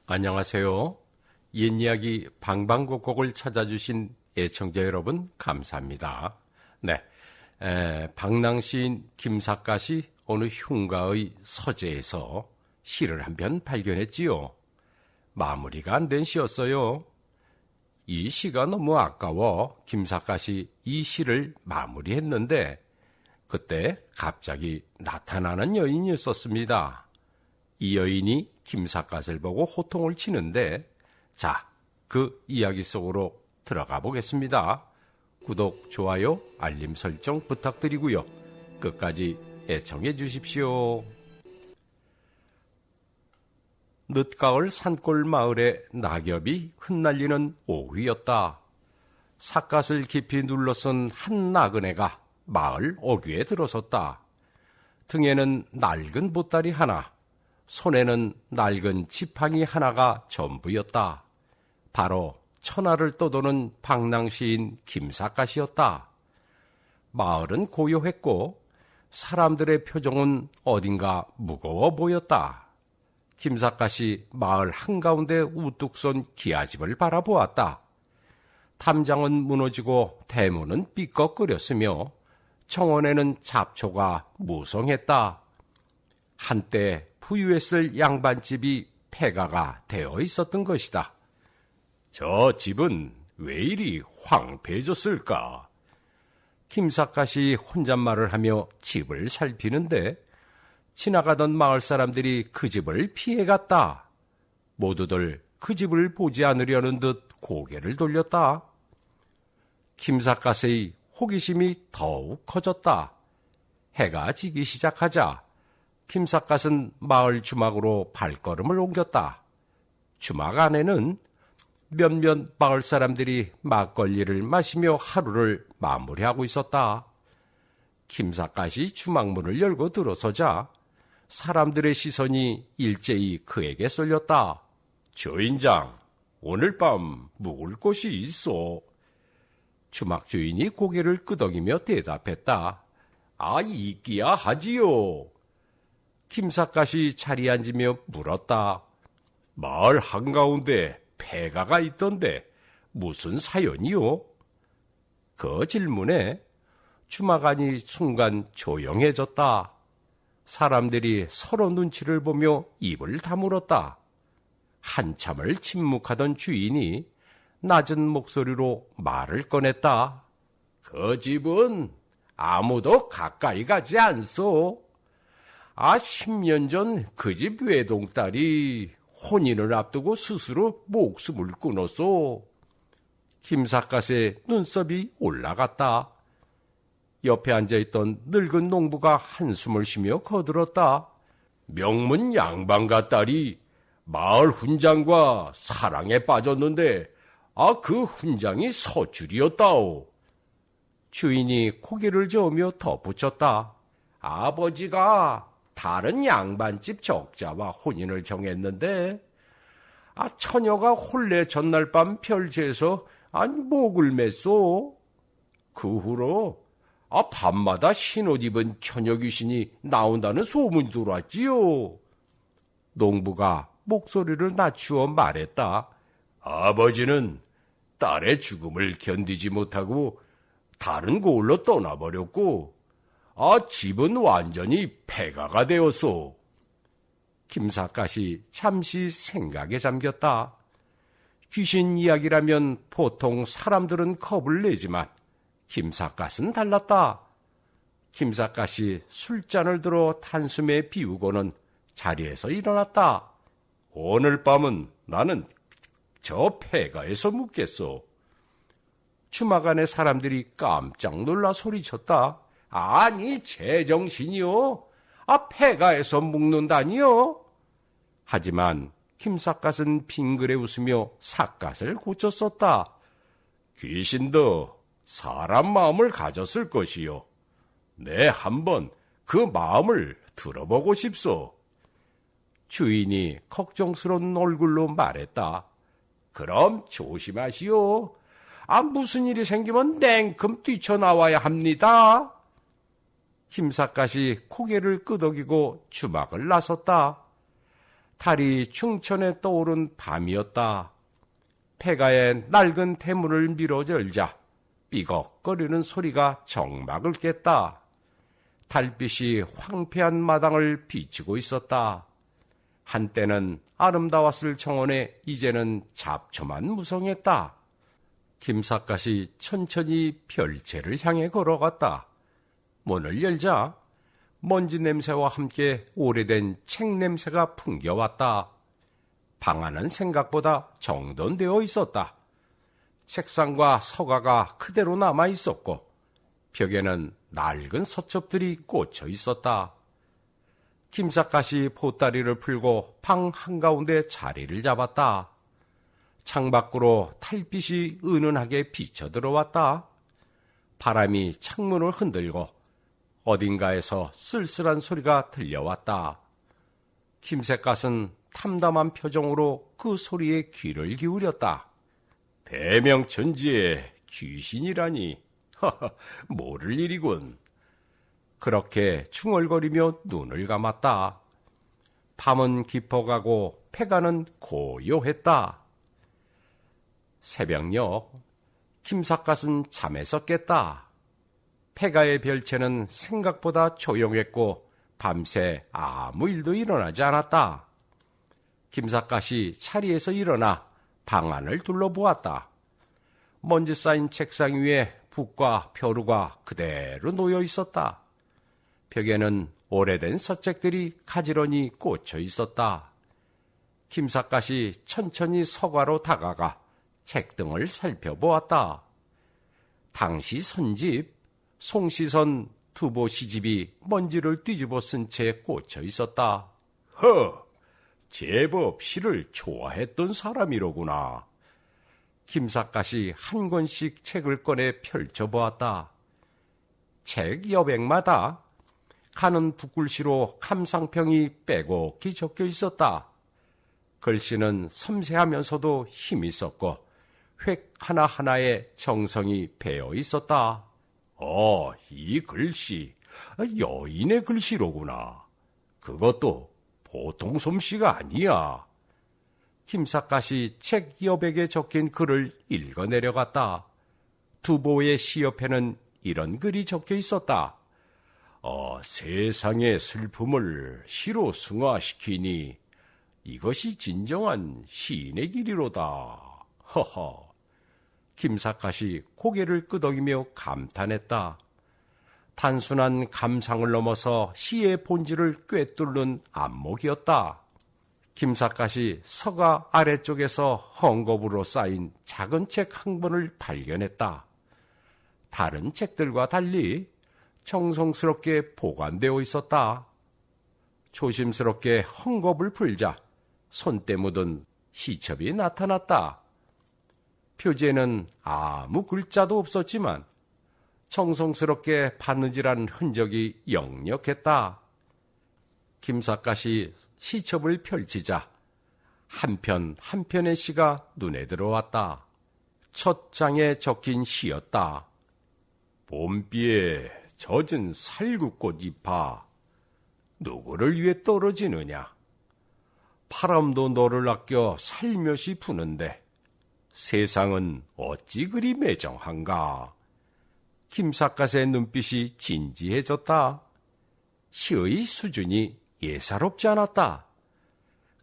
안녕하세요. 옛이야기 방방곡곡을 찾아주신 애청자 여러분 감사합니다. 네, 방랑시인 김삿갓이 어느 흉가의 서재에서 시를 한 편 발견했지요. 마무리가 안 된 시였어요. 이 시가 너무 아까워 김삿갓이 이 시를 마무리했는데 그때 갑자기 나타나는 여인이 있었습니다. 이 여인이 김삿갓을 보고 호통을 치는데, 자, 그 이야기 속으로 들어가 보겠습니다. 구독, 좋아요, 알림 설정 부탁드리고요. 끝까지 애청해 주십시오. 늦가을 산골 마을에 낙엽이 흩날리는 오후였다. 삿갓을 깊이 눌러쓴 한 나그네가 마을 어귀에 들어섰다. 등에는 낡은 보따리 하나, 손에는 낡은 지팡이 하나가 전부였다. 바로 천하를 떠도는 방랑시인 김삿갓이었다. 마을은 고요했고 사람들의 표정은 어딘가 무거워 보였다. 김삿갓이 마을 한가운데 우뚝 선 기아집을 바라보았다. 담장은 무너지고 대문은 삐걱거렸으며 정원에는 잡초가 무성했다. 한때 부유했을 양반집이 폐가가 되어 있었던 것이다. 저 집은 왜 이리 황폐해졌을까? 김삿갓이 혼잣말을 하며 집을 살피는데 지나가던 마을 사람들이 그 집을 피해갔다. 모두들 그 집을 보지 않으려는 듯 고개를 돌렸다. 김삿갓의 호기심이 더욱 커졌다. 해가 지기 시작하자 김삿갓은 마을 주막으로 발걸음을 옮겼다. 주막 안에는 몇몇 마을 사람들이 막걸리를 마시며 하루를 마무리하고 있었다. 김삿갓이 주막문을 열고 들어서자 사람들의 시선이 일제히 그에게 쏠렸다. 주인장, 오늘 밤 묵을 곳이 있어. 주막 주인이 고개를 끄덕이며 대답했다. 있기야 하지요. 김삿갓이 자리에 앉으며 물었다. 마을 한가운데 폐가가 있던데 무슨 사연이요? 그 질문에 주막 안이 순간 조용해졌다. 사람들이 서로 눈치를 보며 입을 다물었다. 한참을 침묵하던 주인이 낮은 목소리로 말을 꺼냈다. 그 집은 아무도 가까이 가지 않소. 10년 전 그 집 외동딸이 혼인을 앞두고 스스로 목숨을 끊었소. 김삿갓의 눈썹이 올라갔다. 옆에 앉아있던 늙은 농부가 한숨을 쉬며 거들었다. 명문 양반가 딸이 마을 훈장과 사랑에 빠졌는데 그 훈장이 서출이었다오. 주인이 고개를 저으며 덧붙였다. 아버지가 다른 양반집 적자와 혼인을 정했는데 처녀가 혼례 전날 밤 별채에서 목을 맸소. 그 후로 밤마다 흰옷 입은 처녀 귀신이 나온다는 소문이 돌았지요. 농부가 목소리를 낮추어 말했다. 아버지는 딸의 죽음을 견디지 못하고 다른 고을로 떠나버렸고 집은 완전히 폐가가 되었소. 김삿갓이 잠시 생각에 잠겼다. 귀신 이야기라면 보통 사람들은 겁을 내지만 김삿갓은 달랐다. 김삿갓이 술잔을 들어 단숨에 비우고는 자리에서 일어났다. 오늘 밤은 나는 저 폐가에서 묵겠소. 주막 안의 사람들이 깜짝 놀라 소리쳤다. 아니, 제정신이요? 폐가에서 묵는다니요? 하지만 김삿갓은 빙그레 웃으며 삿갓을 고쳤었다. 귀신도 사람 마음을 가졌을 것이요. 내 한번 그 마음을 들어보고 싶소. 주인이 걱정스러운 얼굴로 말했다. 그럼 조심하시오. 무슨 일이 생기면 냉큼 뛰쳐나와야 합니다. 김삿갓이 고개를 끄덕이고 주막을 나섰다. 달이 충천에 떠오른 밤이었다. 폐가에 낡은 대문을 밀어절자 삐걱거리는 소리가 정막을 깼다. 달빛이 황폐한 마당을 비추고 있었다. 한때는 아름다웠을 정원에 이제는 잡초만 무성했다. 김삿갓이 천천히 별채를 향해 걸어갔다. 문을 열자 먼지 냄새와 함께 오래된 책 냄새가 풍겨왔다. 방 안은 생각보다 정돈되어 있었다. 책상과 서가가 그대로 남아 있었고 벽에는 낡은 서첩들이 꽂혀 있었다. 김삿갓이 보따리를 풀고 방 한가운데 자리를 잡았다. 창밖으로 달빛이 은은하게 비쳐 들어왔다. 바람이 창문을 흔들고 어딘가에서 쓸쓸한 소리가 들려왔다. 김삿갓은 탐담한 표정으로 그 소리에 귀를 기울였다. 대명천지에 귀신이라니, 모를 일이군. 그렇게 중얼거리며 눈을 감았다. 밤은 깊어가고 폐가는 고요했다. 새벽녘 김삿갓은 잠에서 깼다. 폐가의 별채는 생각보다 조용했고 밤새 아무 일도 일어나지 않았다. 김삿갓이 자리에서 일어나 방 안을 둘러보았다. 먼지 쌓인 책상 위에 붓과 벼루가 그대로 놓여 있었다. 벽에는 오래된 서책들이 가지런히 꽂혀 있었다. 김삿갓이 천천히 서가로 다가가 책등을 살펴보았다. 당시 선집, 송시선 두보 시집이 먼지를 뒤집어 쓴 채 꽂혀 있었다. 제법 시를 좋아했던 사람이로구나. 김삿갓이 한 권씩 책을 꺼내 펼쳐보았다. 책 여백마다 가는 붓글씨로 감상평이 빼곡히 적혀 있었다. 글씨는 섬세하면서도 힘이 있었고 획 하나하나에 정성이 배어 있었다. 이 글씨, 여인의 글씨로구나. 그것도 보통 솜씨가 아니야. 김삿갓이 책 여백에 적힌 글을 읽어 내려갔다. 두보의 시 옆에는 이런 글이 적혀 있었다. 세상의 슬픔을 시로 승화시키니 이것이 진정한 시인의 길이로다. 허허. 김삿갓이 고개를 끄덕이며 감탄했다. 단순한 감상을 넘어서 시의 본질을 꿰뚫는 안목이었다. 김삿갓이 서가 아래쪽에서 헝겊으로 쌓인 작은 책 한 권을 발견했다. 다른 책들과 달리 정성스럽게 보관되어 있었다. 조심스럽게 헝겊을 풀자 손때 묻은 시첩이 나타났다. 표지에는 아무 글자도 없었지만 정성스럽게 바느질한 흔적이 역력했다. 김삿갓이 시첩을 펼치자 한 편 한 편의 시가 눈에 들어왔다. 첫 장에 적힌 시였다. 봄비에 젖은 살구꽃 잎아 누구를 위해 떨어지느냐. 바람도 너를 아껴 살며시 부는데 세상은 어찌 그리 매정한가. 김삿갓의 눈빛이 진지해졌다. 시의 수준이 예사롭지 않았다.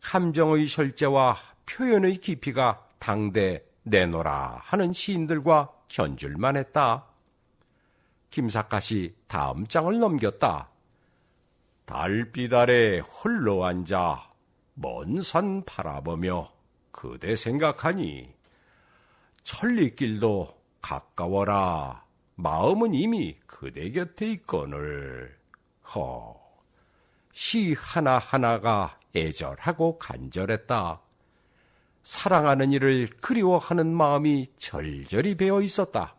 감정의 절제와 표현의 깊이가 당대 내노라 하는 시인들과 견줄만 했다. 김삿갓이 다음 장을 넘겼다. 달빛 아래 홀로 앉아 먼 산 바라보며 그대 생각하니 천리길도 가까워라. 마음은 이미 그대 곁에 있거늘. 시 하나하나가 애절하고 간절했다. 사랑하는 이를 그리워하는 마음이 절절히 배어 있었다.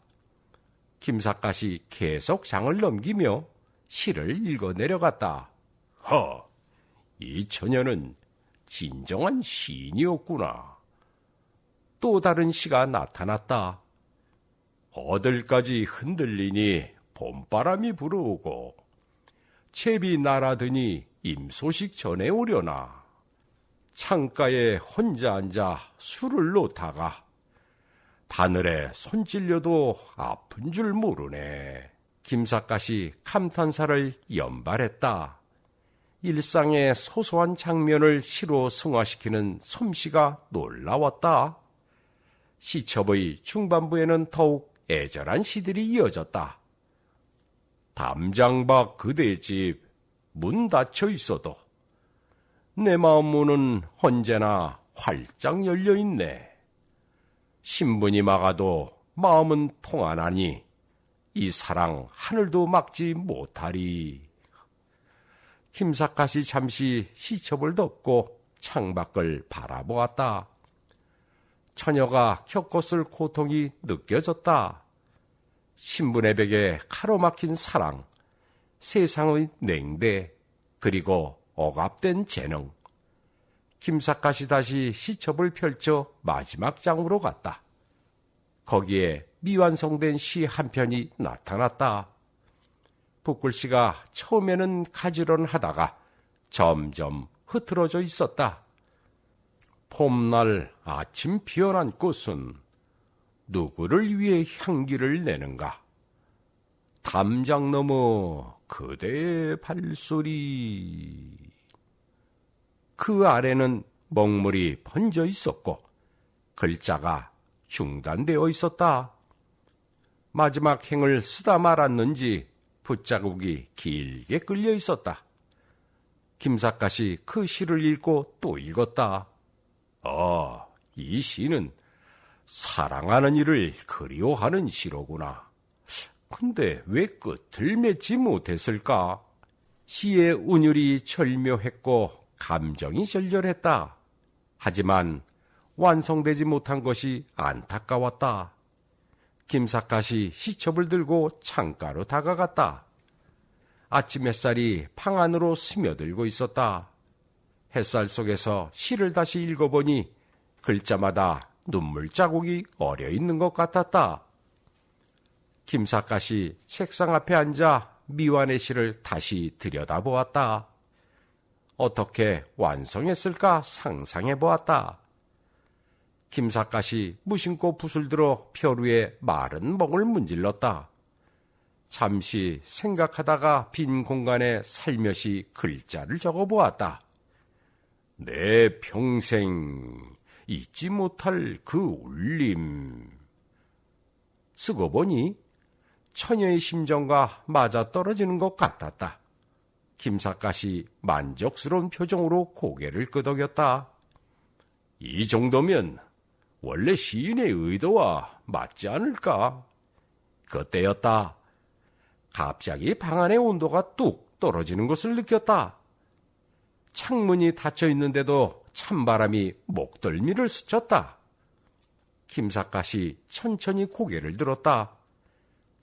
김삿갓이 계속 장을 넘기며 시를 읽어 내려갔다. 이 처녀는 진정한 시인이었구나. 또 다른 시가 나타났다. 어들까지 흔들리니 봄바람이 불어오고 채비 날아드니 임소식 전해오려나. 창가에 혼자 앉아 술을 놓다가 바늘에 손 찔려도 아픈 줄 모르네. 김삿갓이 감탄사를 연발했다. 일상의 소소한 장면을 시로 승화시키는 솜씨가 놀라웠다. 시첩의 중반부에는 더욱 애절한 시들이 이어졌다. 담장 밖 그대 집 문 닫혀 있어도 내 마음 문은 언제나 활짝 열려 있네. 신문이 막아도 마음은 통하나니 이 사랑 하늘도 막지 못하리. 김삿갓이 잠시 시첩을 덮고 창밖을 바라보았다. 처녀가 겪었을 고통이 느껴졌다. 신분의 벽에 가로막힌 사랑, 세상의 냉대, 그리고 억압된 재능. 김삿갓이 다시 시첩을 펼쳐 마지막 장으로 갔다. 거기에 미완성된 시 한 편이 나타났다. 붓글씨가 처음에는 가지런하다가 점점 흐트러져 있었다. 봄날 아침 피어난 꽃은 누구를 위해 향기를 내는가? 담장 너머 그대의 발소리. 그 아래는 먹물이 번져 있었고 글자가 중단되어 있었다. 마지막 행을 쓰다 말았는지 붓자국이 길게 끌려 있었다. 김삿갓이 그 시를 읽고 또 읽었다. 이 시는 사랑하는 이를 그리워하는 시로구나. 근데 왜 끝을 맺지 못했을까? 시의 운율이 절묘했고 감정이 절절했다. 하지만 완성되지 못한 것이 안타까웠다. 김삿갓이 시첩을 들고 창가로 다가갔다. 아침 햇살이 방 안으로 스며들고 있었다. 햇살 속에서 시를 다시 읽어보니 글자마다 눈물 자국이 어려 있는 것 같았다. 김삿갓이 책상 앞에 앉아 미완의 시를 다시 들여다보았다. 어떻게 완성했을까 상상해보았다. 김삿갓이 무심코 붓을 들어 펴루에 마른 멍을 문질렀다. 잠시 생각하다가 빈 공간에 살며시 글자를 적어보았다. 내 평생 잊지 못할 그 울림. 쓰고 보니 처녀의 심정과 맞아떨어지는 것 같았다. 김삿갓이 만족스러운 표정으로 고개를 끄덕였다. 이 정도면 원래 시인의 의도와 맞지 않을까? 그때였다. 갑자기 방 안의 온도가 뚝 떨어지는 것을 느꼈다. 창문이 닫혀 있는데도 찬바람이 목덜미를 스쳤다. 김삿갓이 천천히 고개를 들었다.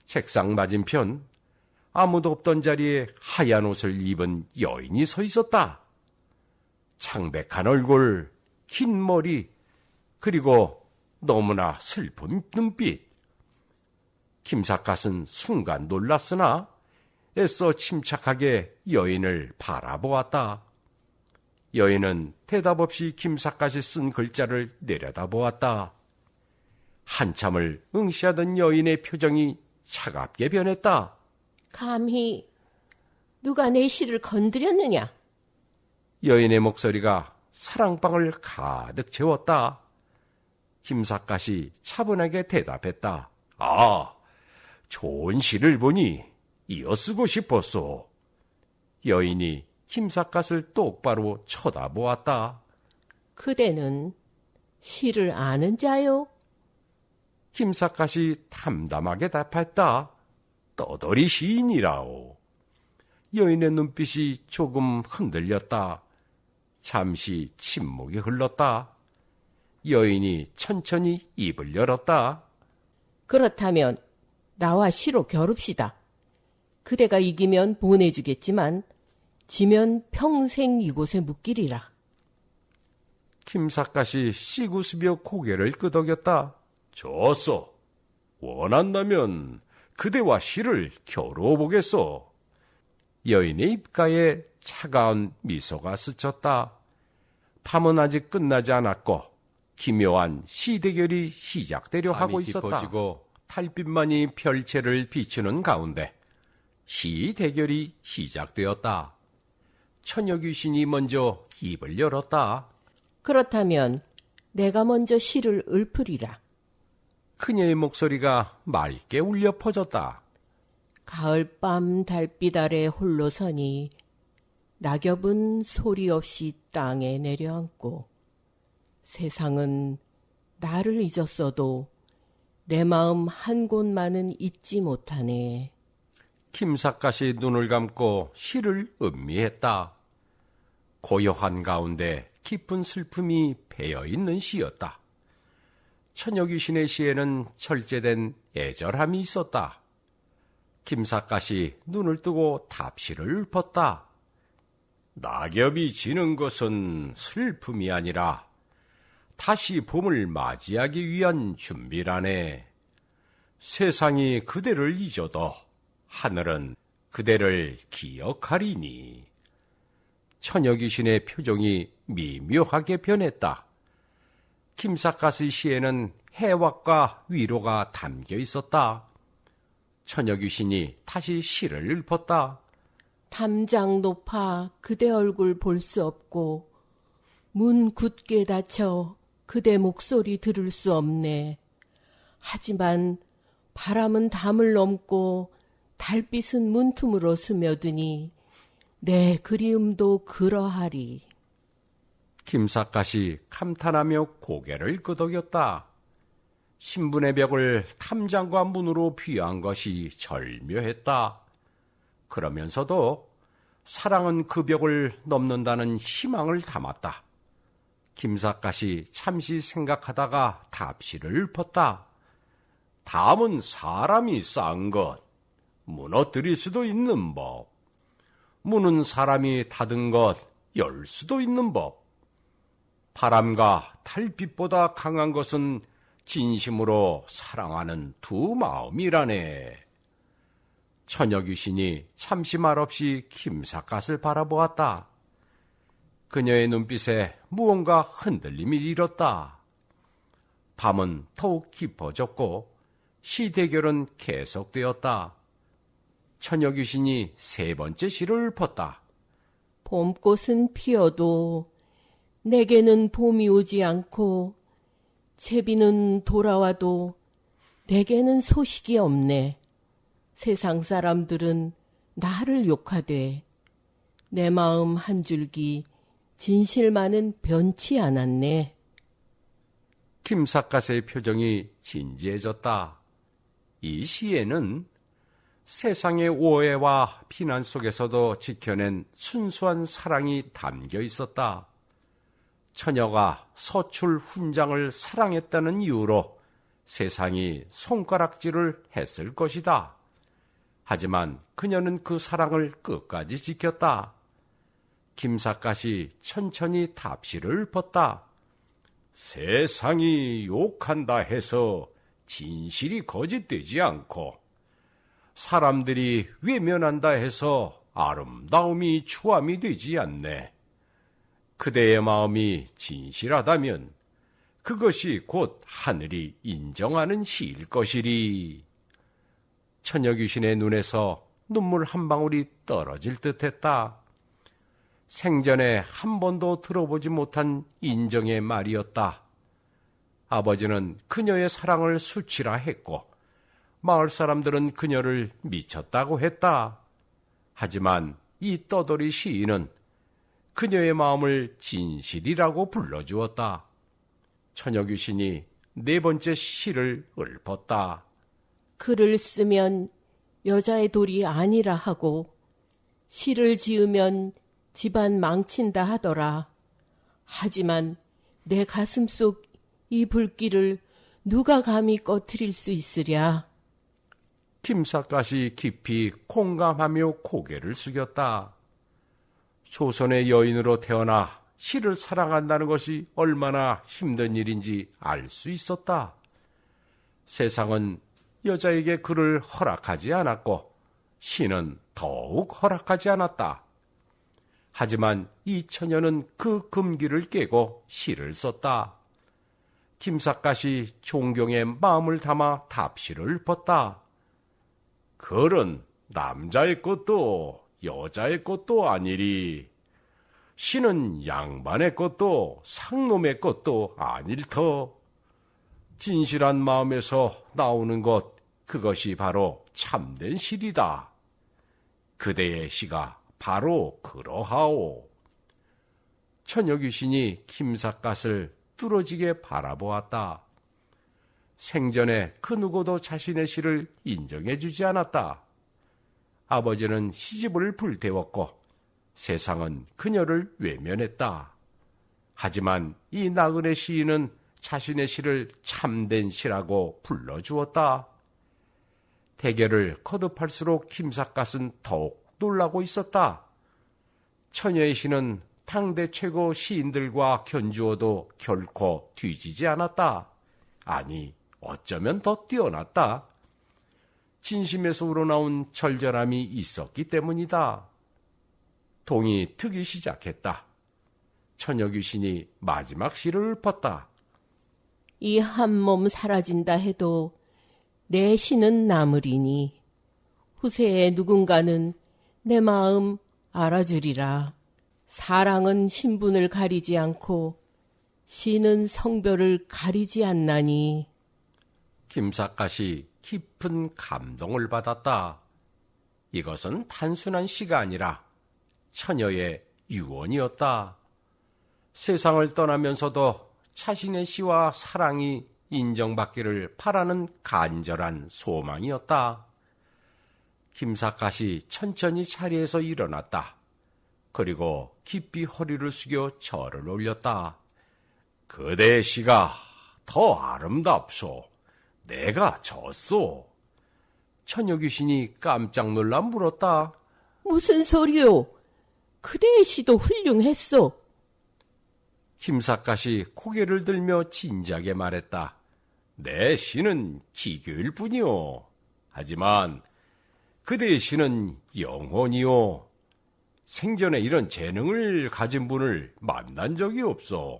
책상 맞은편 아무도 없던 자리에 하얀 옷을 입은 여인이 서 있었다. 창백한 얼굴, 긴 머리, 그리고 너무나 슬픈 눈빛. 김삿갓은 순간 놀랐으나 애써 침착하게 여인을 바라보았다. 여인은 대답 없이 김삿갓이 쓴 글자를 내려다보았다. 한참을 응시하던 여인의 표정이 차갑게 변했다. 감히 누가 내 시를 건드렸느냐? 여인의 목소리가 사랑방을 가득 채웠다. 김삿갓이 차분하게 대답했다. 좋은 시를 보니 이어쓰고 싶었소. 여인이 김삿갓을 똑바로 쳐다보았다. 그대는 시를 아는 자요? 김삿갓이 담담하게 답했다. 떠돌이 시인이라오. 여인의 눈빛이 조금 흔들렸다. 잠시 침묵이 흘렀다. 여인이 천천히 입을 열었다. 그렇다면 나와 시로 겨룹시다. 그대가 이기면 보내주겠지만 지면 평생 이곳에 묵기리라. 김삿갓이 씩웃으며 고개를 끄덕였다. 좋소. 원한다면 그대와 시를 겨루어 보겠소. 여인의 입가에 차가운 미소가 스쳤다. 밤은 아직 끝나지 않았고 기묘한 시 대결이 시작되려 하고 있었다. 깊어지고 달빛만이 별채를 비추는 가운데 시 대결이 시작되었다. 처녀귀신이 먼저 입을 열었다. 그렇다면 내가 먼저 시를 읊으리라. 그녀의 목소리가 맑게 울려 퍼졌다. 가을밤 달빛 아래 홀로 서니 낙엽은 소리 없이 땅에 내려앉고 세상은 나를 잊었어도 내 마음 한 곳만은 잊지 못하네. 김삿갓이 눈을 감고 시를 음미했다. 고요한 가운데 깊은 슬픔이 배어있는 시였다. 처녀귀신의 시에는 절제된 애절함이 있었다. 김삿갓이 눈을 뜨고 답시를 읊었다. 낙엽이 지는 것은 슬픔이 아니라 다시 봄을 맞이하기 위한 준비라네. 세상이 그대를 잊어도 하늘은 그대를 기억하리니. 처녀귀신의 표정이 미묘하게 변했다. 김삿갓의 시에는 해왁과 위로가 담겨 있었다. 처녀귀신이 다시 시를 읊었다. 담장 높아 그대 얼굴 볼 수 없고 문 굳게 닫혀 그대 목소리 들을 수 없네. 하지만 바람은 담을 넘고 달빛은 문틈으로 스며드니 내 그리움도 그러하리. 김삿갓이 감탄하며 고개를 끄덕였다. 신분의 벽을 탐장과 문으로 비유한 것이 절묘했다. 그러면서도 사랑은 그 벽을 넘는다는 희망을 담았다. 김삿갓이 잠시 생각하다가 답시를 읊었다. 담은 사람이 쌓은 것, 무너뜨릴 수도 있는 법. 문은 사람이 닫은 것, 열 수도 있는 법. 바람과 달빛보다 강한 것은 진심으로 사랑하는 두 마음이라네. 처녀귀신이 잠시 말없이 김삿갓을 바라보았다. 그녀의 눈빛에 무언가 흔들림이 일었다. 밤은 더욱 깊어졌고 시 대결은 계속되었다. 처녀귀신이 세 번째 시를 읊었다. 봄꽃은 피어도 내게는 봄이 오지 않고 제비는 돌아와도 내게는 소식이 없네. 세상 사람들은 나를 욕하되 내 마음 한 줄기 진실만은 변치 않았네. 김삿갓의 표정이 진지해졌다. 이 시에는 세상의 오해와 비난 속에서도 지켜낸 순수한 사랑이 담겨 있었다. 처녀가 서출 훈장을 사랑했다는 이유로 세상이 손가락질을 했을 것이다. 하지만 그녀는 그 사랑을 끝까지 지켰다. 김삿갓이 천천히 답시를 읊었다. 세상이 욕한다 해서 진실이 거짓되지 않고 사람들이 외면한다 해서 아름다움이 추함이 되지 않네. 그대의 마음이 진실하다면 그것이 곧 하늘이 인정하는 시일 것이리. 처녀귀신의 눈에서 눈물 한 방울이 떨어질 듯했다. 생전에 한 번도 들어보지 못한 인정의 말이었다. 아버지는 그녀의 사랑을 수치라 했고 마을 사람들은 그녀를 미쳤다고 했다. 하지만 이 떠돌이 시인은 그녀의 마음을 진실이라고 불러주었다. 처녀귀신이 네 번째 시를 읊었다. 글을 쓰면 여자의 돌이 아니라 하고 시를 지으면 집안 망친다 하더라. 하지만 내 가슴 속 이 불길을 누가 감히 꺼트릴 수 있으랴. 김삿갓이 깊이 공감하며 고개를 숙였다. 조선의 여인으로 태어나 시를 사랑한다는 것이 얼마나 힘든 일인지 알 수 있었다. 세상은 여자에게 글을 허락하지 않았고 시는 더욱 허락하지 않았다. 하지만 이 처녀는 그 금기를 깨고 시를 썼다. 김삿갓이 존경의 마음을 담아 답시를 읊었다. 글은 남자의 것도 여자의 것도 아니리. 시는 양반의 것도 상놈의 것도 아닐터. 진실한 마음에서 나오는 것, 그것이 바로 참된 시리다. 그대의 시가 바로 그러하오. 처녀귀신이 김삿갓을 뚫어지게 바라보았다. 생전에 그 누구도 자신의 시를 인정해주지 않았다. 아버지는 시집을 불태웠고 세상은 그녀를 외면했다. 하지만 이 나그네 시인은 자신의 시를 참된 시라고 불러주었다. 대결을 거듭할수록 김삿갓은 더욱 놀라고 있었다. 처녀의 시는 당대 최고 시인들과 견주어도 결코 뒤지지 않았다. 아니, 어쩌면 더 뛰어났다. 진심에서 우러나온 절절함이 있었기 때문이다. 동이 트기 시작했다. 처녀 귀신이 마지막 시를 읊었다. 이 한 몸 사라진다 해도 내 시는 남으리니 후세에 누군가는 내 마음 알아주리라. 사랑은 신분을 가리지 않고 시는 성별을 가리지 않나니. 김삿갓이 깊은 감동을 받았다. 이것은 단순한 시가 아니라 처녀의 유언이었다. 세상을 떠나면서도 자신의 시와 사랑이 인정받기를 바라는 간절한 소망이었다. 김삿갓이 천천히 자리에서 일어났다. 그리고 깊이 허리를 숙여 절을 올렸다. 그대의 시가 더 아름답소. 내가 졌소. 처녀 귀신이 깜짝 놀라 물었다. 무슨 소리요? 그대의 시도 훌륭했소. 김삿갓이 고개를 들며 진지하게 말했다. 내 시는 기교일 뿐이오. 하지만 그대의 시는 영혼이오. 생전에 이런 재능을 가진 분을 만난 적이 없어.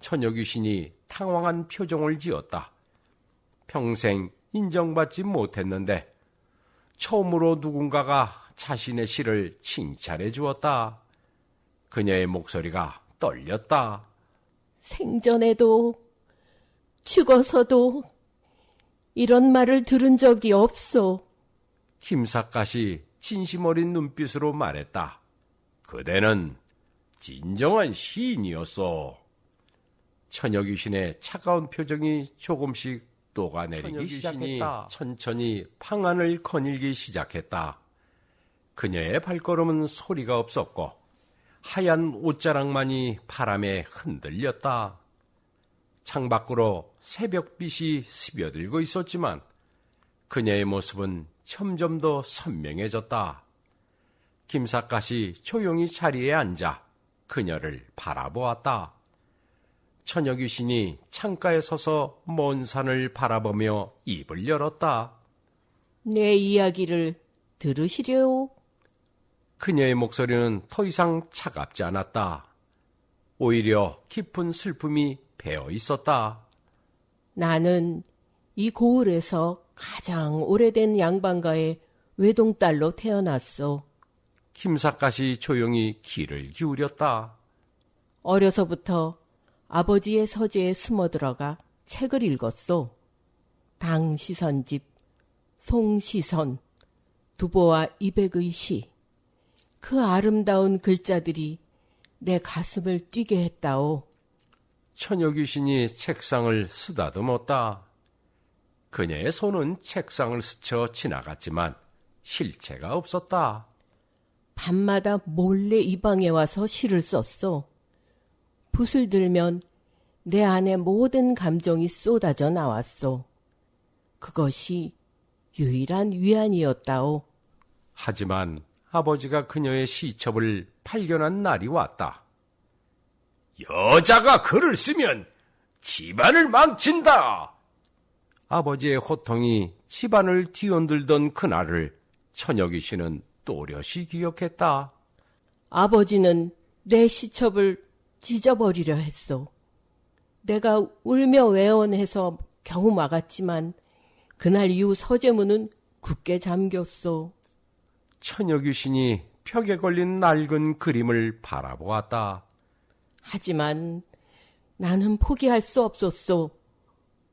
처녀 귀신이 당황한 표정을 지었다. 평생 인정받지 못했는데 처음으로 누군가가 자신의 시를 칭찬해 주었다. 그녀의 목소리가 떨렸다. 생전에도 죽어서도 이런 말을 들은 적이 없소. 김삿갓이 진심 어린 눈빛으로 말했다. 그대는 진정한 시인이었어. 처녀 귀신의 차가운 표정이 조금씩 녹아내리기 시작했다. 천천히 방안을 거닐기 시작했다. 그녀의 발걸음은 소리가 없었고 하얀 옷자락만이 바람에 흔들렸다. 창밖으로 새벽빛이 스며들고 있었지만 그녀의 모습은 점점 더 선명해졌다. 김삿갓이 조용히 자리에 앉아 그녀를 바라보았다. 처녀 귀신이 창가에 서서 먼 산을 바라보며 입을 열었다. 내 이야기를 들으시려오? 그녀의 목소리는 더 이상 차갑지 않았다. 오히려 깊은 슬픔이 배어 있었다. 나는 이 고을에서 가장 오래된 양반가의 외동딸로 태어났소. 김삿갓이 조용히 귀를 기울였다. 어려서부터 아버지의 서재에 숨어들어가 책을 읽었소. 당시선집, 송시선, 두보와 이백의 시. 그 아름다운 글자들이 내 가슴을 뛰게 했다오. 처녀 귀신이 책상을 쓰다듬었다. 그녀의 손은 책상을 스쳐 지나갔지만 실체가 없었다. 밤마다 몰래 이 방에 와서 시를 썼소. 붓을 들면 내 안에 모든 감정이 쏟아져 나왔소. 그것이 유일한 위안이었다오. 하지만 아버지가 그녀의 시첩을 발견한 날이 왔다. 여자가 글을 쓰면 집안을 망친다. 아버지의 호통이 집안을 뒤흔들던 그날을 처녀 귀신은 또렷이 기억했다. 아버지는 내 시첩을 찢어버리려 했소. 내가 울며 외원해서 겨우 막았지만 그날 이후 서재문은 굳게 잠겼소. 처녀 귀신이 벽에 걸린 낡은 그림을 바라보았다. 하지만 나는 포기할 수 없었소.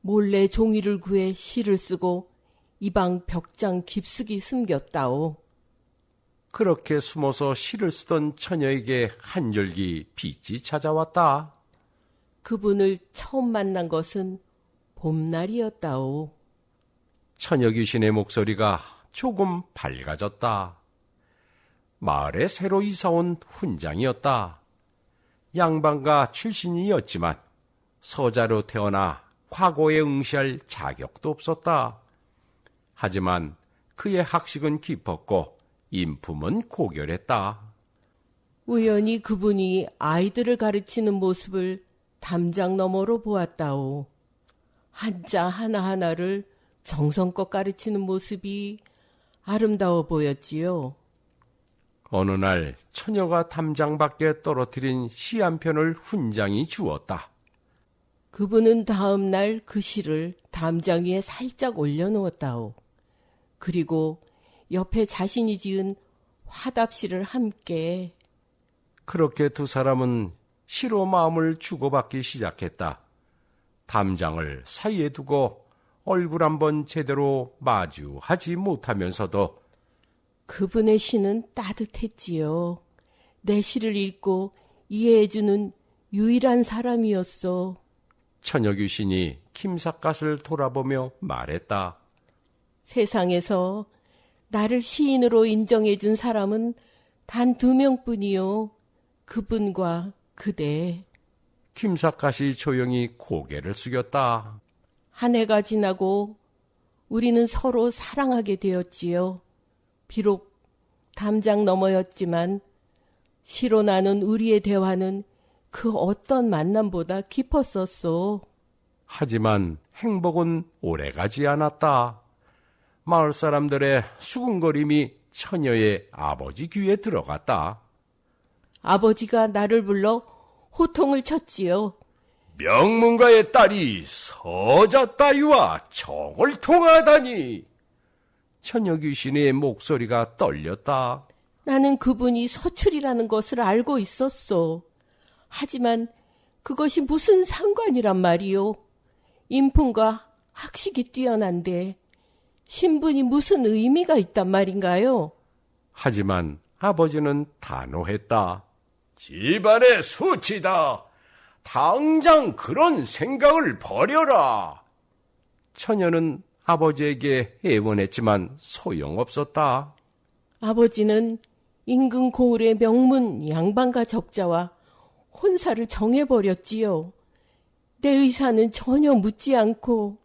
몰래 종이를 구해 시를 쓰고 이방 벽장 깊숙이 숨겼다오. 그렇게 숨어서 시를 쓰던 처녀에게 한 줄기 빛이 찾아왔다. 그분을 처음 만난 것은 봄날이었다오. 처녀 귀신의 목소리가 조금 밝아졌다. 마을에 새로 이사온 훈장이었다. 양반가 출신이었지만 서자로 태어나 화고에 응시할 자격도 없었다. 하지만 그의 학식은 깊었고 인품은 고결했다. 우연히 그분이 아이들을 가르치는 모습을 담장 너머로 보았다오. 한자 하나하나를 정성껏 가르치는 모습이 아름다워 보였지요. 어느 날 처녀가 담장 밖에 떨어뜨린 시 한 편을 훈장이 주었다. 그분은 다음 날 그 시를 담장 위에 살짝 올려놓았다오. 그리고 옆에 자신이 지은 화답시를 함께. 그렇게 두 사람은 시로 마음을 주고받기 시작했다. 담장을 사이에 두고 얼굴 한번 제대로 마주하지 못하면서도 그분의 시는 따뜻했지요. 내 시를 읽고 이해해주는 유일한 사람이었어. 처녀 귀신이 김삿갓을 돌아보며 말했다. 세상에서 나를 시인으로 인정해준 사람은 단 2명뿐이요. 그분과 그대. 김삿갓이 조용히 고개를 숙였다. 한 해가 지나고 우리는 서로 사랑하게 되었지요. 비록 담장 너머였지만 시로 나눈 우리의 대화는 그 어떤 만남보다 깊었었소. 하지만 행복은 오래가지 않았다. 마을 사람들의 수군거림이 처녀의 아버지 귀에 들어갔다. 아버지가 나를 불러 호통을 쳤지요. 명문가의 딸이 서자 따위와 정을 통하다니. 처녀 귀신의 목소리가 떨렸다. 나는 그분이 서출이라는 것을 알고 있었소. 하지만 그것이 무슨 상관이란 말이요. 인품과 학식이 뛰어난데 신분이 무슨 의미가 있단 말인가요? 하지만 아버지는 단호했다. 집안의 수치다. 당장 그런 생각을 버려라. 처녀는 아버지에게 애원했지만 소용없었다. 아버지는 인근 고을의 명문 양반가 적자와 혼사를 정해버렸지요. 내 의사는 전혀 묻지 않고.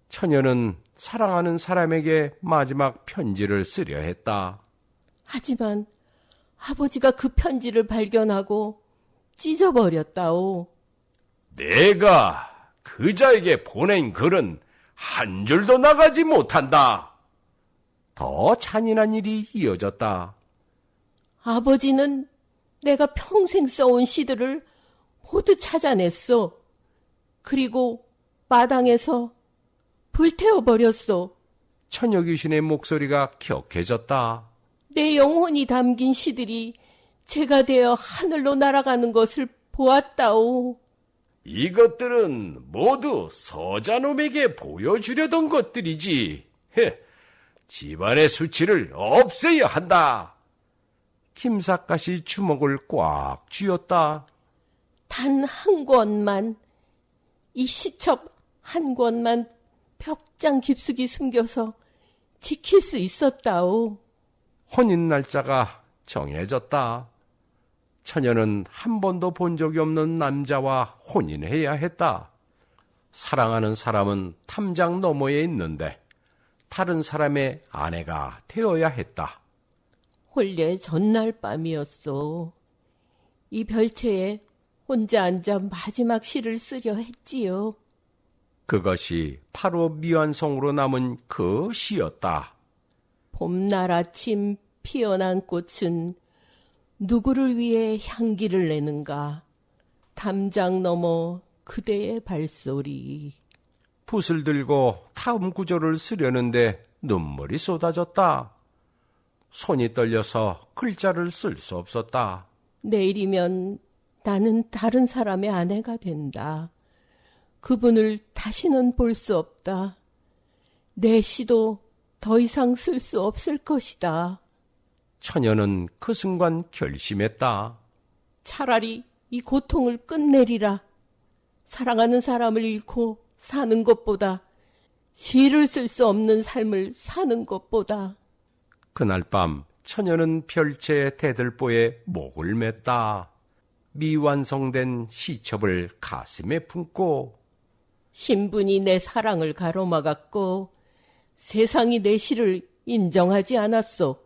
처녀는 사랑하는 사람에게 마지막 편지를 쓰려 했다. 하지만 아버지가 그 편지를 발견하고 찢어버렸다오. 내가 그자에게 보낸 글은 한 줄도 나가지 못한다. 더 잔인한 일이 이어졌다. 아버지는 내가 평생 써온 시들을 모두 찾아냈소. 그리고 마당에서 불태워버렸소. 처녀 귀신의 목소리가 격해졌다. 내 영혼이 담긴 시들이 제가 되어 하늘로 날아가는 것을 보았다오. 이것들은 모두 서자놈에게 보여주려던 것들이지. 집안의 수치를 없애야 한다. 김삿갓이 주먹을 꽉 쥐었다. 단 한 권만, 이 시첩 한 권만 벽장 깊숙이 숨겨서 지킬 수 있었다오. 혼인 날짜가 정해졌다. 처녀는 한 번도 본 적이 없는 남자와 혼인해야 했다. 사랑하는 사람은 탐장 너머에 있는데 다른 사람의 아내가 되어야 했다. 혼례 전날 밤이었소. 이 별채에 혼자 앉아 마지막 시를 쓰려 했지요. 그것이 바로 미완성으로 남은 그 시였다. 봄날 아침 피어난 꽃은 누구를 위해 향기를 내는가? 담장 너머 그대의 발소리. 붓을 들고 다음 구절을 쓰려는데 눈물이 쏟아졌다. 손이 떨려서 글자를 쓸 수 없었다. 내일이면 나는 다른 사람의 아내가 된다. 그분을 다시는 볼 수 없다. 내 시도 더 이상 쓸 수 없을 것이다. 처녀는 그 순간 결심했다. 차라리 이 고통을 끝내리라. 사랑하는 사람을 잃고 사는 것보다, 시를 쓸 수 없는 삶을 사는 것보다. 그날 밤 처녀는 별채의 대들보에 목을 맸다. 미완성된 시첩을 가슴에 품고 신분이 내 사랑을 가로막았고 세상이 내 시를 인정하지 않았소.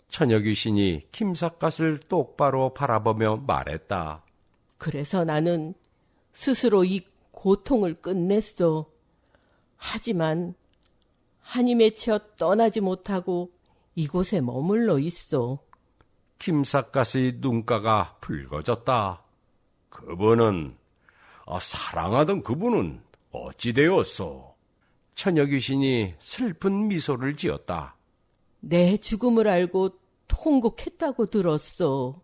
처녀 귀신이 김삿갓을 똑바로 바라보며 말했다. 그래서 나는 스스로 이 고통을 끝냈소. 하지만 한이 맺혀 떠나지 못하고 이곳에 머물러 있소. 김삿갓의 눈가가 붉어졌다. 그분은, 사랑하던 그분은 어찌 되었소? 처녀 귀신이 슬픈 미소를 지었다. 내 죽음을 알고 통곡했다고 들었소.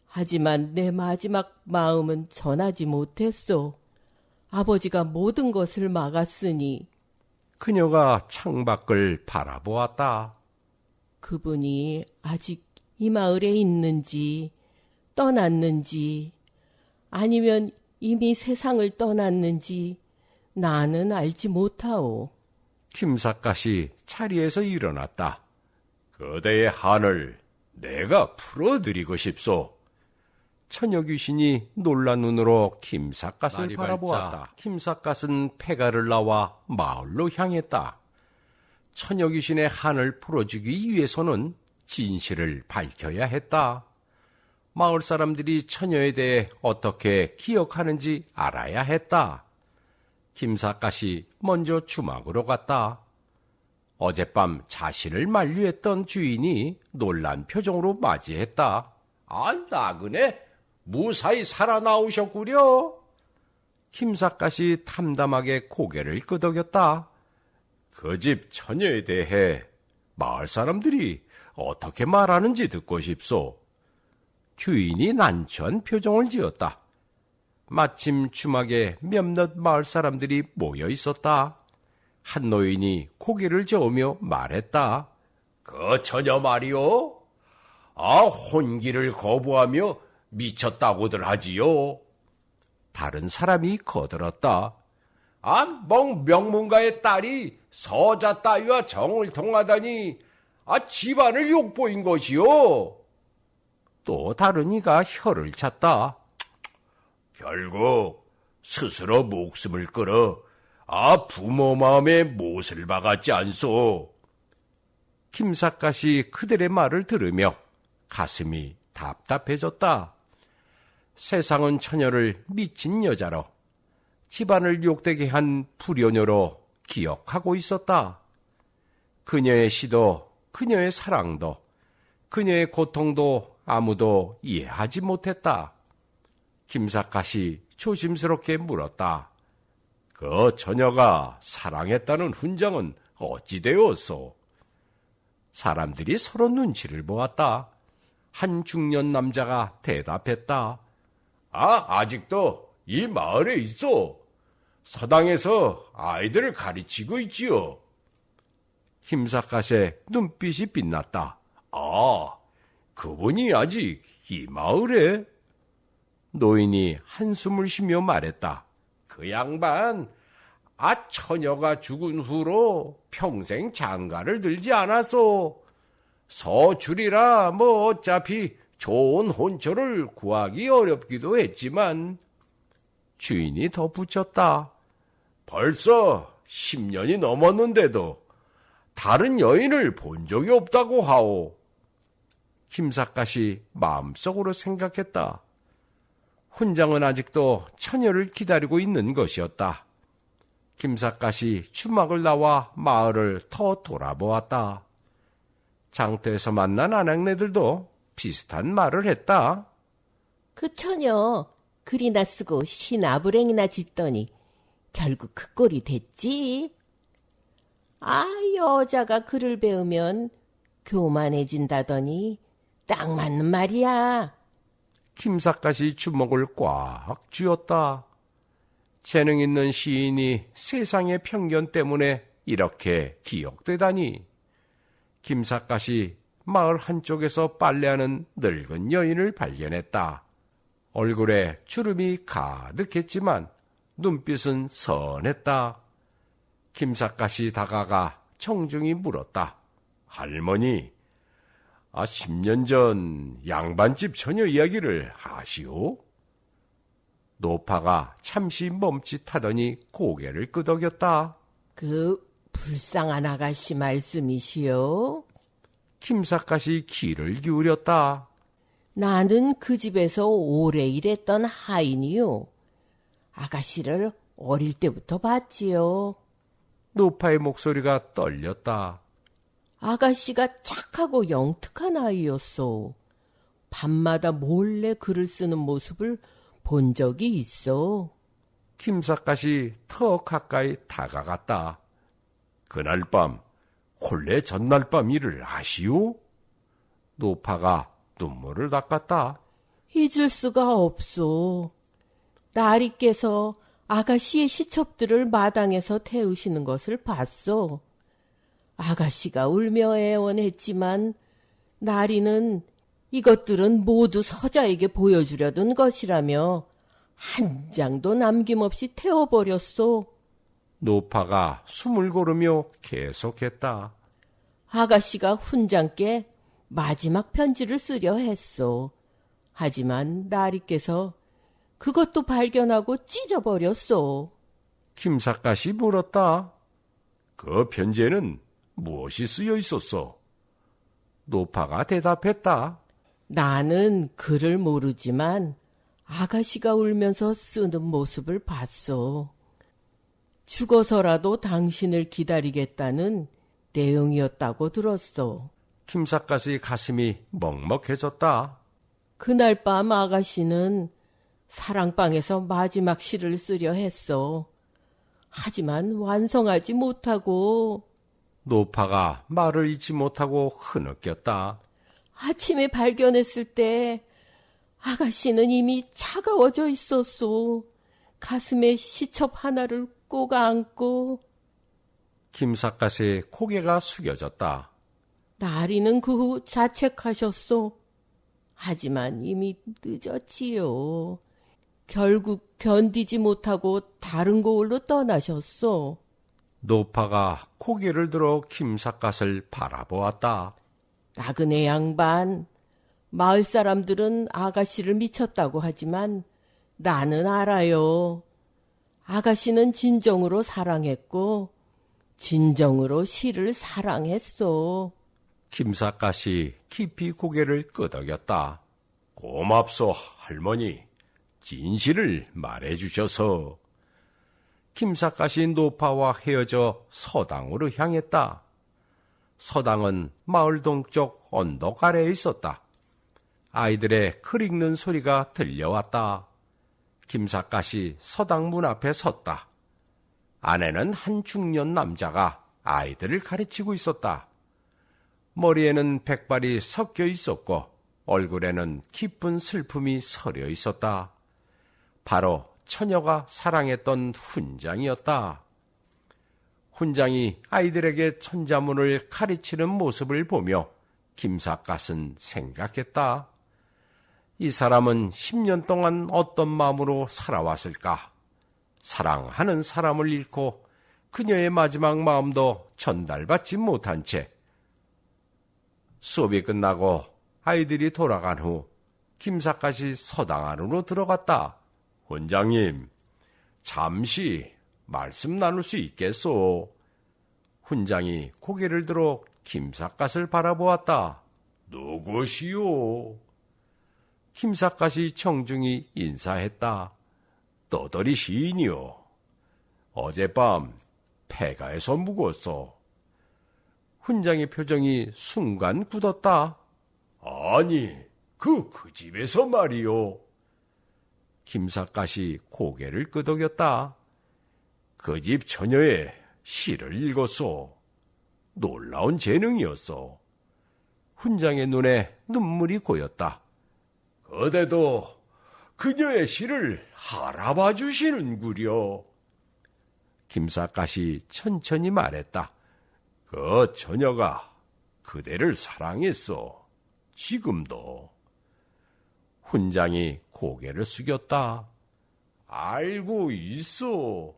하지만 내 마지막 마음은 전하지 못했소. 아버지가 모든 것을 막았으니. 그녀가 창밖을 바라보았다. 그분이 아직 이 마을에 있는지 떠났는지 아니면 이미 세상을 떠났는지 나는 알지 못하오. 김삿갓이 자리에서 일어났다. 그대의 한을 내가 풀어드리고 싶소. 처녀 귀신이 놀란 눈으로 김삿갓을 바라보았다. 김삿갓은 폐가를 나와 마을로 향했다. 처녀 귀신의 한을 풀어주기 위해서는 진실을 밝혀야 했다. 마을 사람들이 처녀에 대해 어떻게 기억하는지 알아야 했다. 김삿갓이 먼저 주막으로 갔다. 어젯밤 자신을 만류했던 주인이 놀란 표정으로 맞이했다. 나그네 무사히 살아나오셨구려. 김삿갓이 담담하게 고개를 끄덕였다. 그 집 처녀에 대해 마을 사람들이 어떻게 말하는지 듣고 싶소. 주인이 난처한 표정을 지었다. 마침 주막에 몇몇 마을 사람들이 모여 있었다. 한 노인이 고개를 저으며 말했다. 그 처녀 말이오? 혼기를 거부하며 미쳤다고들 하지요. 다른 사람이 거들었다. 명문가의 딸이 서자 따위와 정을 통하다니 집안을 욕보인 것이요. 또 다른 이가 혀를 찼다. 결국 스스로 목숨을 끊어 부모 마음에 못을 박았지 않소. 김삿갓이 그들의 말을 들으며 가슴이 답답해졌다. 세상은 처녀를 미친 여자로, 집안을 욕되게 한 불효녀로 기억하고 있었다. 그녀의 시도, 그녀의 사랑도, 그녀의 고통도 아무도 이해하지 못했다. 김삿갓이 조심스럽게 물었다. 그 처녀가 사랑했다는 훈장은 어찌 되었소? 사람들이 서로 눈치를 보았다. 한 중년 남자가 대답했다. 아직도 이 마을에 있어. 서당에서 아이들을 가르치고 있지요. 김삿갓의 눈빛이 빛났다. 그분이 아직 이 마을에? 노인이 한숨을 쉬며 말했다. 그 양반, 처녀가 죽은 후로 평생 장가를 들지 않았소. 서출이라 어차피 좋은 혼처를 구하기 어렵기도 했지만. 주인이 덧붙였다. 벌써 10년이 넘었는데도 다른 여인을 본 적이 없다고 하오. 김삿갓이 마음속으로 생각했다. 훈장은 아직도 처녀를 기다리고 있는 것이었다. 김삿갓이 주막을 나와 마을을 더 돌아보았다. 장터에서 만난 아낙네들도 비슷한 말을 했다. 그 처녀 글이나 쓰고 시나불행이나 짓더니 결국 그 꼴이 됐지. 아, 여자가 글을 배우면 교만해진다더니 딱 맞는 말이야. 김삿갓이 주먹을 꽉 쥐었다. 재능 있는 시인이 세상의 편견 때문에 이렇게 기억되다니. 김삿갓이 마을 한쪽에서 빨래하는 늙은 여인을 발견했다. 얼굴에 주름이 가득했지만 눈빛은 선했다. 김삿갓이 다가가 청중히 물었다. 할머니, 10년 전 양반집 처녀 이야기를 아시오? 노파가 잠시 멈칫하더니 고개를 끄덕였다. 그 불쌍한 아가씨 말씀이시오? 김삿갓이 귀를 기울였다. 나는 그 집에서 오래 일했던 하인이요. 아가씨를 어릴 때부터 봤지요. 노파의 목소리가 떨렸다. 아가씨가 착하고 영특한 아이였소. 밤마다 몰래 글을 쓰는 모습을 본 적이 있어. 김삿갓이 더 가까이 다가갔다. 그날 밤, 혼례 전날 밤 일을 아시오? 노파가 눈물을 닦았다. 잊을 수가 없소. 나리께서 아가씨의 시첩들을 마당에서 태우시는 것을 봤소. 아가씨가 울며 애원했지만 나리는 이것들은 모두 서자에게 보여주려던 것이라며 한 장도 남김없이 태워버렸소. 노파가 숨을 고르며 계속했다. 아가씨가 훈장께 마지막 편지를 쓰려 했소. 하지만 나리께서 그것도 발견하고 찢어버렸소. 김삿갓이 물었다. 그 편지에는 무엇이 쓰여 있었어? 노파가 대답했다. 나는 글을 모르지만 아가씨가 울면서 쓰는 모습을 봤소. 죽어서라도 당신을 기다리겠다는 내용이었다고 들었소. 김삿갓의 가슴이 먹먹해졌다. 그날 밤 아가씨는 사랑방에서 마지막 시를 쓰려 했소. 하지만 완성하지 못하고. 노파가 말을 잇지 못하고 흐느꼈다. 아침에 발견했을 때 아가씨는 이미 차가워져 있었소. 가슴에 시첩 하나를 꼭 안고. 김삿갓의 고개가 숙여졌다. 나리는 그 후 자책하셨소. 하지만 이미 늦었지요. 결국 견디지 못하고 다른 고을로 떠나셨소. 노파가 고개를 들어 김삿갓을 바라보았다. 나그네 양반, 마을 사람들은 아가씨를 미쳤다고 하지만 나는 알아요. 아가씨는 진정으로 사랑했고 진정으로 시를 사랑했소. 김삿갓이 깊이 고개를 끄덕였다. 고맙소, 할머니. 진실을 말해주셔서. 김삿갓이 노파와 헤어져 서당으로 향했다. 서당은 마을 동쪽 언덕 아래에 있었다. 아이들의 글 읽는 소리가 들려왔다. 김삿갓이 서당 문 앞에 섰다. 안에는 한 중년 남자가 아이들을 가르치고 있었다. 머리에는 백발이 섞여 있었고 얼굴에는 깊은 슬픔이 서려 있었다. 바로 처녀가 사랑했던 훈장이었다. 훈장이 아이들에게 천자문을 가르치는 모습을 보며 김삿갓은 생각했다. 이 사람은 10년 동안 어떤 마음으로 살아왔을까? 사랑하는 사람을 잃고 그녀의 마지막 마음도 전달받지 못한 채 수업이 끝나고 아이들이 돌아간 후 김삿갓이 서당 안으로 들어갔다. 훈장님, 잠시 말씀 나눌 수 있겠소? 훈장이 고개를 들어 김삿갓을 바라보았다. 누구시오? 김삿갓이 청중히 인사했다. 떠돌이 시인이요. 어젯밤 폐가에서 묵었소. 훈장의 표정이 순간 굳었다. 아니, 그 집에서 말이요. 김삿갓이 고개를 끄덕였다. 그 집 처녀의 시를 읽었소. 놀라운 재능이었소. 훈장의 눈에 눈물이 고였다. 그대도 그녀의 시를 알아봐 주시는구려. 김삿갓이 천천히 말했다. 그 처녀가 그대를 사랑했어. 지금도. 훈장이 고개를 숙였다. 알고 있어.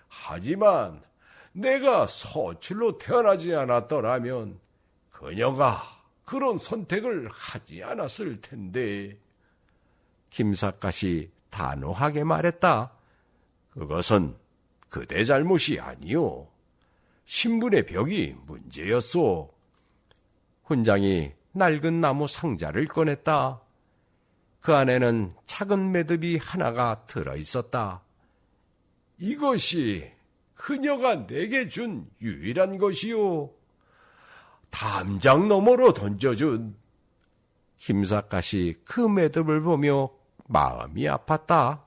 하지만 내가 서출로 태어나지 않았더라면 그녀가 그런 선택을 하지 않았을 텐데. 김삿갓이 단호하게 말했다. 그것은 그대 잘못이 아니오. 신분의 벽이 문제였소. 훈장이 낡은 나무 상자를 꺼냈다. 그 안에는 작은 매듭이 하나가 들어있었다. 이것이 그녀가 내게 준 유일한 것이오. 담장 너머로 던져준. 김삿갓이 그 매듭을 보며 마음이 아팠다.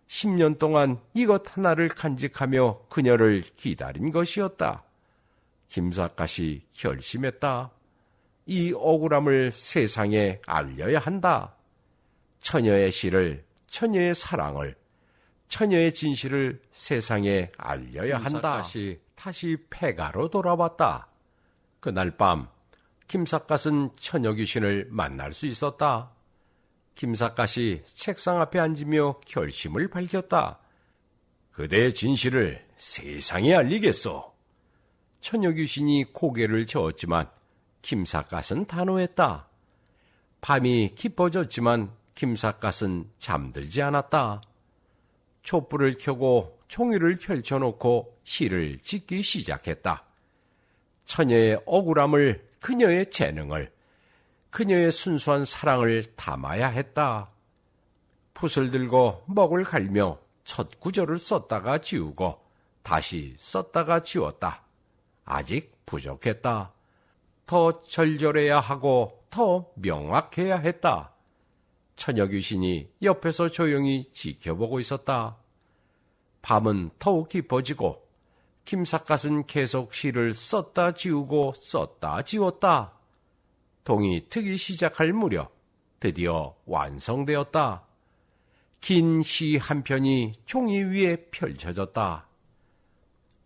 10년 동안 이것 하나를 간직하며 그녀를 기다린 것이었다. 김삿갓이 결심했다. 이 억울함을 세상에 알려야 한다. 처녀의 시를, 처녀의 사랑을, 처녀의 진실을 세상에 알려야 한다. 김삿갓이 다시 폐가로 돌아왔다. 그날 밤 김삿갓은 처녀 귀신을 만날 수 있었다. 김삿갓이 책상 앞에 앉으며 결심을 밝혔다. 그대의 진실을 세상에 알리겠소. 처녀 귀신이 고개를 저었지만 김삿갓은 단호했다. 밤이 깊어졌지만 김삿갓은 잠들지 않았다. 촛불을 켜고 종이를 펼쳐놓고 시를 짓기 시작했다. 처녀의 억울함을, 그녀의 재능을, 그녀의 순수한 사랑을 담아야 했다. 붓을 들고 먹을 갈며 첫 구절을 썼다가 지우고 다시 썼다가 지웠다. 아직 부족했다. 더 절절해야 하고 더 명확해야 했다. 처녀 귀신이 옆에서 조용히 지켜보고 있었다. 밤은 더욱 깊어지고 김삿갓은 계속 시를 썼다 지우고 썼다 지웠다. 동이 트기 시작할 무렵 드디어 완성되었다. 긴 시 한 편이 종이 위에 펼쳐졌다.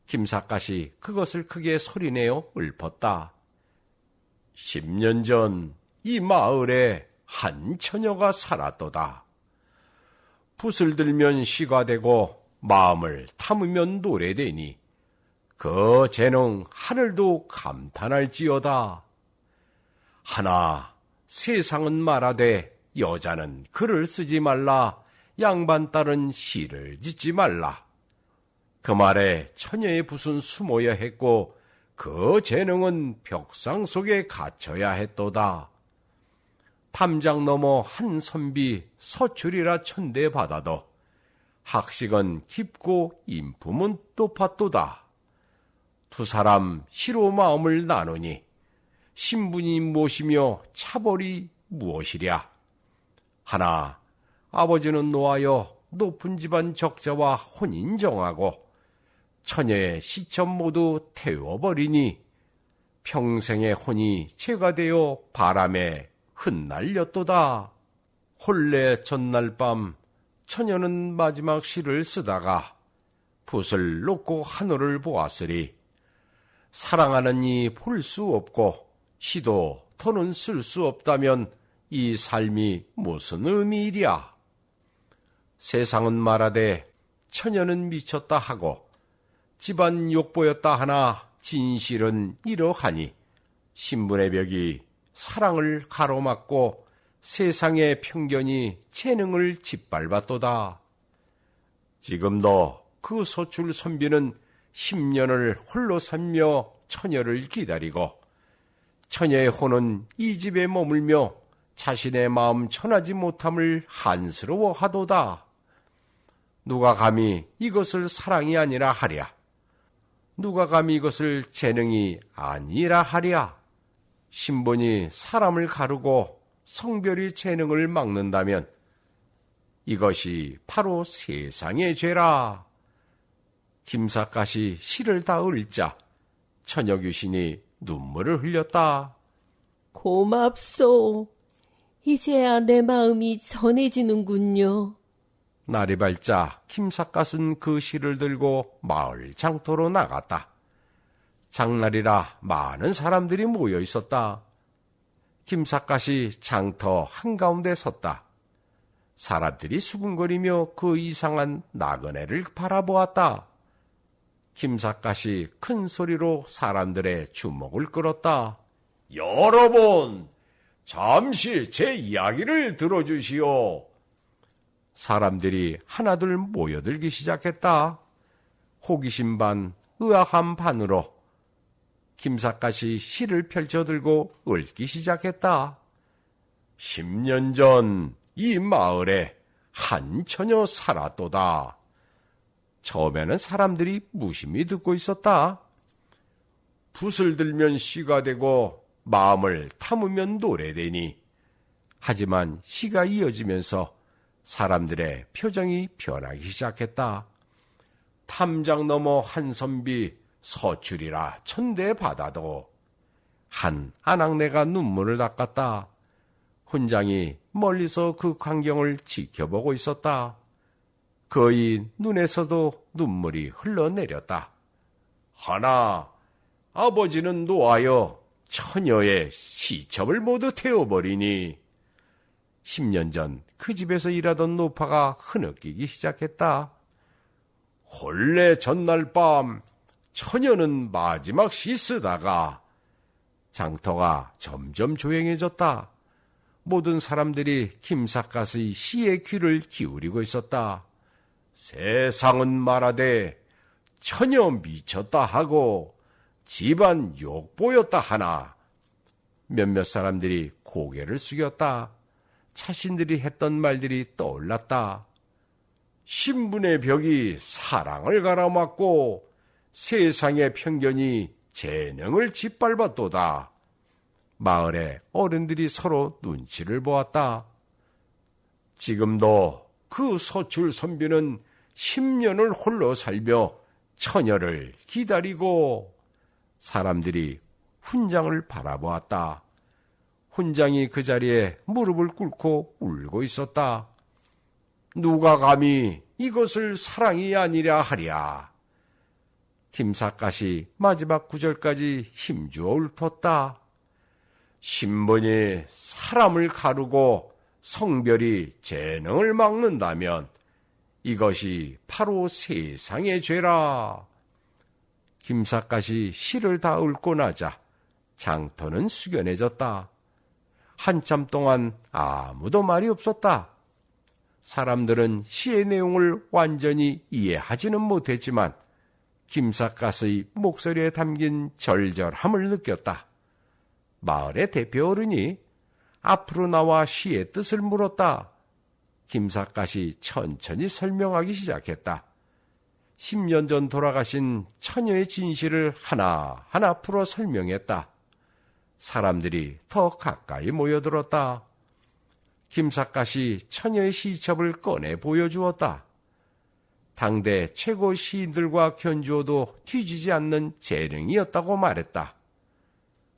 김삿갓이 그것을 크게 소리내어 읊었다. 10년 전 이 마을에 한 처녀가 살았도다. 붓을 들면 시가 되고 마음을 담으면 노래되니 그 재능 하늘도 감탄할지어다. 하나 세상은 말하되 여자는 글을 쓰지 말라, 양반 딸은 시를 짓지 말라. 그 말에 처녀의 붓은 숨어야 했고 그 재능은 벽상 속에 갇혀야 했도다. 담장 너머 한 선비 서출이라 천대받아도 학식은 깊고 인품은 높았도다. 두 사람 시로 마음을 나누니 신분이 무엇이며 차벌이 무엇이랴. 하나 아버지는 노하여 높은 집안 적자와 혼인 정하고 처녀의 시첩 모두 태워버리니 평생의 혼이 죄가 되어 바람에 흩날렸도다. 혼례 전날 밤 처녀는 마지막 시를 쓰다가 붓을 놓고 하늘을 보았으리 사랑하는 이 볼 수 없고 시도 더는 쓸 수 없다면 이 삶이 무슨 의미이랴. 세상은 말하되 처녀는 미쳤다 하고 집안 욕보였다 하나 진실은 이러하니 신분의 벽이 사랑을 가로막고 세상의 편견이 재능을 짓밟았도다. 지금도 그 서출 선비는 10년을 홀로 살며 처녀를 기다리고 처녀의 혼은 이 집에 머물며 자신의 마음 전하지 못함을 한스러워하도다. 누가 감히 이것을 사랑이 아니라 하랴. 누가 감히 이것을 재능이 아니라 하랴. 신분이 사람을 가르고 성별이 재능을 막는다면 이것이 바로 세상의 죄라. 김삿갓이 실을 다 읊자 처녀 귀신이 눈물을 흘렸다. 고맙소. 이제야 내 마음이 전해지는군요. 날이 밝자 김삿갓은 그 실을 들고 마을 장터로 나갔다. 장날이라 많은 사람들이 모여 있었다. 김삿갓이 장터 한가운데 섰다. 사람들이 수군거리며 그 이상한 나그네를 바라보았다. 김삿갓이 큰 소리로 사람들의 주목을 끌었다. 여러분, 잠시 제 이야기를 들어주시오. 사람들이 하나둘 모여들기 시작했다. 호기심 반, 의아함 반으로 김삿갓이 시를 펼쳐들고 읊기 시작했다. 10년 전 이 마을에 한 처녀 살았도다. 처음에는 사람들이 무심히 듣고 있었다. 붓을 들면 시가 되고 마음을 담으면 노래되니. 하지만 시가 이어지면서 사람들의 표정이 변하기 시작했다. 탐장 넘어 한선비 서출이라 천대받아도 한 아낙네가 눈물을 닦았다. 훈장이 멀리서 그 광경을 지켜보고 있었다. 그의 눈에서도 눈물이 흘러내렸다. 하나, 아버지는 노하여 처녀의 시첩을 모두 태워버리니 10년 전 그 집에서 일하던 노파가 흐느끼기 시작했다. 본래 전날 밤 처녀는 마지막 시 쓰다가 장터가 점점 조용해졌다. 모든 사람들이 김삿갓의 시에 귀를 기울이고 있었다. 세상은 말하되 처녀 미쳤다 하고 집안 욕보였다 하나. 몇몇 사람들이 고개를 숙였다. 자신들이 했던 말들이 떠올랐다. 신분의 벽이 사랑을 가로막고 세상의 편견이 재능을 짓밟았도다. 마을의 어른들이 서로 눈치를 보았다. 지금도 그 서출 선비는 10년을 홀로 살며 처녀를 기다리고. 사람들이 훈장을 바라보았다. 훈장이 그 자리에 무릎을 꿇고 울고 있었다. 누가 감히 이것을 사랑이 아니랴 하랴. 김삿갓이 마지막 구절까지 힘주어 읊었다. 신분이 사람을 가르고 성별이 재능을 막는다면 이것이 바로 세상의 죄라. 김삿갓이 시를 다 읊고 나자 장터는 숙연해졌다. 한참 동안 아무도 말이 없었다. 사람들은 시의 내용을 완전히 이해하지는 못했지만 김삿갓의 목소리에 담긴 절절함을 느꼈다. 마을의 대표 어른이 앞으로 나와 시의 뜻을 물었다. 김삿갓이 천천히 설명하기 시작했다. 10년 전 돌아가신 처녀의 진실을 하나하나 풀어 설명했다. 사람들이 더 가까이 모여들었다. 김삿갓이 처녀의 시첩을 꺼내 보여주었다. 당대 최고 시인들과 견주어도 뒤지지 않는 재능이었다고 말했다.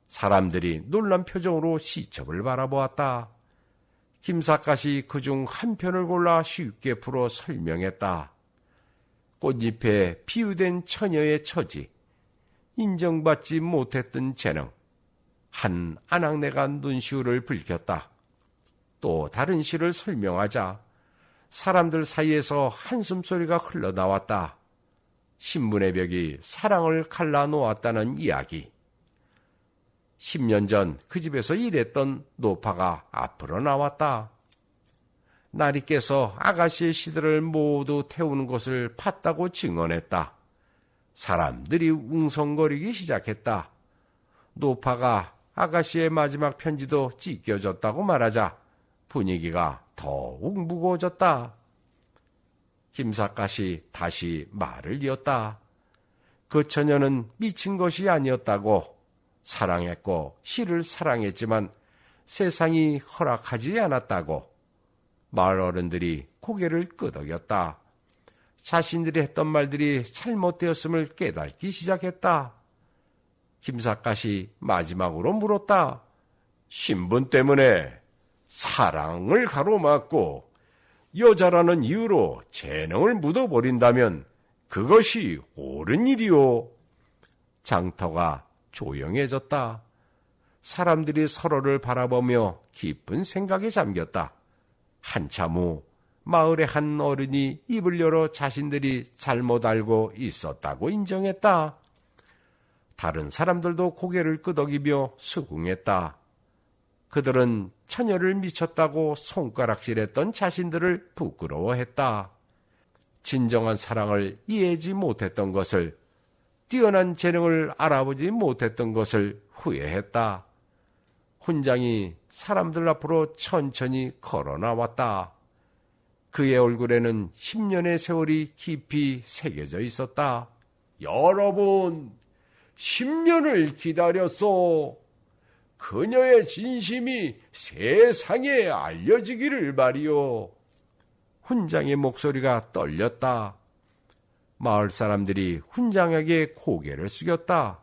사람들이 놀란 표정으로 시첩을 바라보았다. 김삿갓이 그중 한 편을 골라 쉽게 풀어 설명했다. 꽃잎에 비유된 처녀의 처지, 인정받지 못했던 재능, 한 아낙네가 눈시울을 붉혔다. 또 다른 시를 설명하자 사람들 사이에서 한숨소리가 흘러나왔다. 신분의 벽이 사랑을 갈라놓았다는 이야기. 10년 전 그 집에서 일했던 노파가 앞으로 나왔다. 날이 깨서 아가씨의 시들을 모두 태우는 것을 봤다고 증언했다. 사람들이 웅성거리기 시작했다. 노파가 아가씨의 마지막 편지도 찢겨졌다고 말하자 분위기가 더욱 무거워졌다. 김삿갓이 다시 말을 이었다. 그 처녀는 미친 것이 아니었다고. 사랑했고 시를 사랑했지만 세상이 허락하지 않았다고 마을 어른들이 고개를 끄덕였다. 자신들이 했던 말들이 잘못되었음을 깨닫기 시작했다. 김삿갓이 마지막으로 물었다. 신분 때문에 사랑을 가로막고 여자라는 이유로 재능을 묻어버린다면 그것이 옳은 일이오. 장터가 조용해졌다. 사람들이 서로를 바라보며 깊은 생각에 잠겼다. 한참 후 마을의 한 어른이 입을 열어 자신들이 잘못 알고 있었다고 인정했다. 다른 사람들도 고개를 끄덕이며 수긍했다. 그들은 처녀를 미쳤다고 손가락질했던 자신들을 부끄러워했다. 진정한 사랑을 이해하지 못했던 것을, 뛰어난 재능을 알아보지 못했던 것을 후회했다. 훈장이 사람들 앞으로 천천히 걸어 나왔다. 그의 얼굴에는 10년의 세월이 깊이 새겨져 있었다. 여러분, 10년을 기다렸소. 그녀의 진심이 세상에 알려지기를 바리오. 훈장의 목소리가 떨렸다. 마을 사람들이 훈장에게 고개를 숙였다.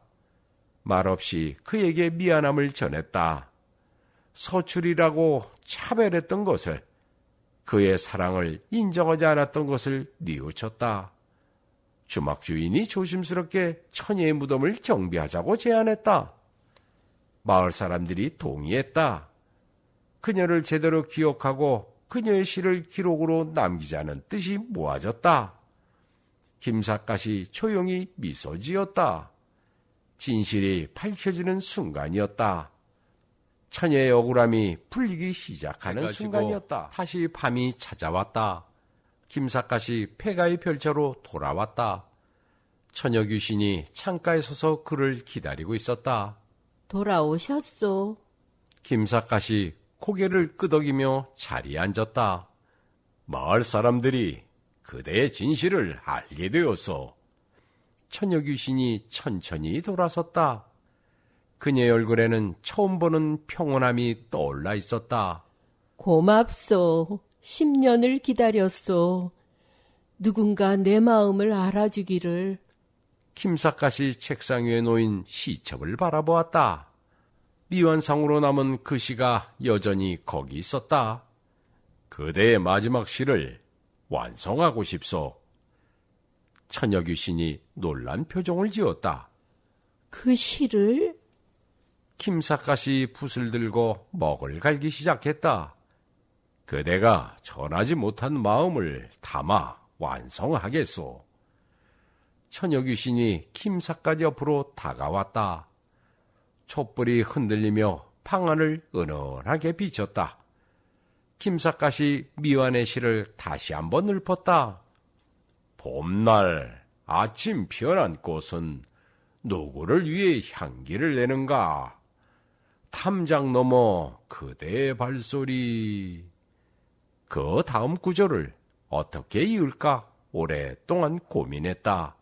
말없이 그에게 미안함을 전했다. 서출이라고 차별했던 것을, 그의 사랑을 인정하지 않았던 것을 뉘우쳤다. 주막 주인이 조심스럽게 처녀의 무덤을 정비하자고 제안했다. 마을 사람들이 동의했다. 그녀를 제대로 기억하고 그녀의 시를 기록으로 남기자는 뜻이 모아졌다. 김삿갓이 조용히 미소 지었다. 진실이 밝혀지는 순간이었다. 처녀의 억울함이 풀리기 시작하는 순간이었다. 다시 밤이 찾아왔다. 김삿갓이 폐가의 별차로 돌아왔다. 처녀 귀신이 창가에 서서 그를 기다리고 있었다. 돌아오셨소. 김삿갓이 고개를 끄덕이며 자리에 앉았다. 마을 사람들이 그대의 진실을 알게 되었소. 처녀 귀신이 천천히 돌아섰다. 그녀의 얼굴에는 처음 보는 평온함이 떠올라 있었다. 고맙소. 10년을 기다렸소. 누군가 내 마음을 알아주기를. 김삿갓이 책상 위에 놓인 시첩을 바라보았다. 미완상으로 남은 그 시가 여전히 거기 있었다. 그대의 마지막 시를 완성하고 싶소. 처녀 귀신이 놀란 표정을 지었다. 그 시를? 김삿갓이 붓을 들고 먹을 갈기 시작했다. 그대가 전하지 못한 마음을 담아 완성하겠소. 처녀 귀신이 김삿갓 옆으로 다가왔다. 촛불이 흔들리며 방안을 은은하게 비쳤다. 김삿갓이 미완의 시를 다시 한번 읊었다. 봄날 아침 피어난 꽃은 누구를 위해 향기를 내는가? 탐장 넘어 그대의 발소리. 그 다음 구절을 어떻게 이을까 오랫동안 고민했다.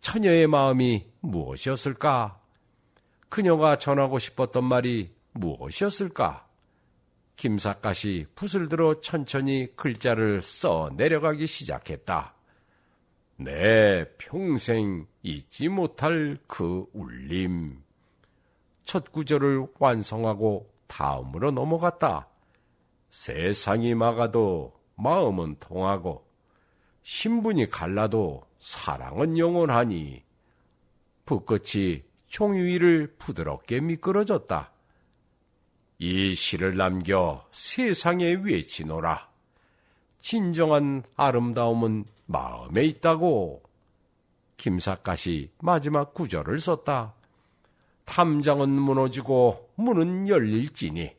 처녀의 마음이 무엇이었을까? 그녀가 전하고 싶었던 말이 무엇이었을까? 김삿갓이 붓을 들어 천천히 글자를 써 내려가기 시작했다. 내 평생 잊지 못할 그 울림. 첫 구절을 완성하고 다음으로 넘어갔다. 세상이 막아도 마음은 통하고 신분이 갈라도 사랑은 영원하니. 붓끝이 종이 위를 부드럽게 미끄러졌다. 이 시를 남겨 세상에 외치노라. 진정한 아름다움은 마음에 있다고. 김삿갓이 마지막 구절을 썼다. 탐장은 무너지고 문은 열릴지니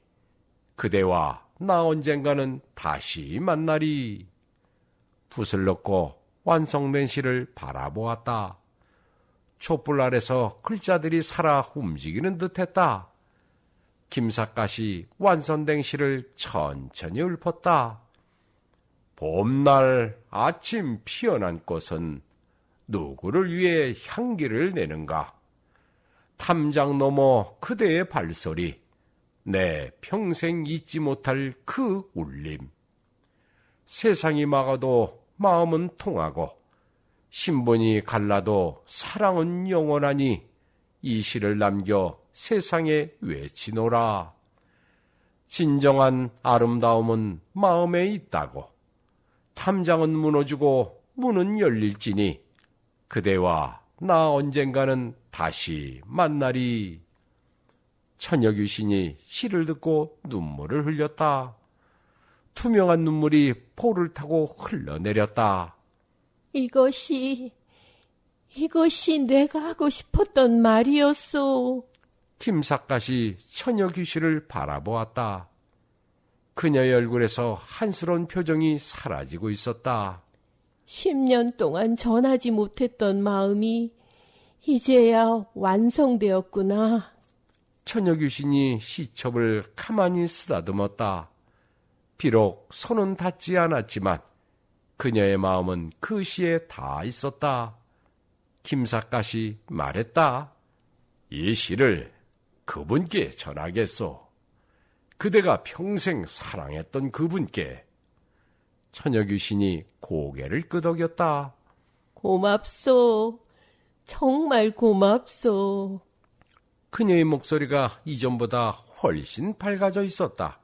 그대와 나 언젠가는 다시 만나리. 붓을 넣고 완성된 시를 바라보았다. 촛불 아래서 글자들이 살아 움직이는 듯했다. 김삿갓이 완성된 시를 천천히 읊었다. 봄날 아침 피어난 꽃은 누구를 위해 향기를 내는가? 탐장 넘어 그대의 발소리. 내 평생 잊지 못할 그 울림. 세상이 막아도 마음은 통하고 신분이 갈라도 사랑은 영원하니 이 시를 남겨 세상에 외치노라. 진정한 아름다움은 마음에 있다고. 탐장은 무너지고 문은 열릴지니 그대와 나 언젠가는 다시 만나리. 처녀귀신이 시를 듣고 눈물을 흘렸다. 투명한 눈물이 볼을 타고 흘러내렸다. 이것이 내가 하고 싶었던 말이었소. 김삿갓이 처녀귀신을 바라보았다. 그녀의 얼굴에서 한스러운 표정이 사라지고 있었다. 10년 동안 전하지 못했던 마음이 이제야 완성되었구나. 처녀귀신이 시첩을 가만히 쓰다듬었다. 비록 손은 닿지 않았지만 그녀의 마음은 그 시에 다 있었다. 김삿갓이 말했다. 이 시를 그분께 전하겠소. 그대가 평생 사랑했던 그분께. 처녀귀신이 고개를 끄덕였다. 고맙소. 정말 고맙소. 그녀의 목소리가 이전보다 훨씬 밝아져 있었다.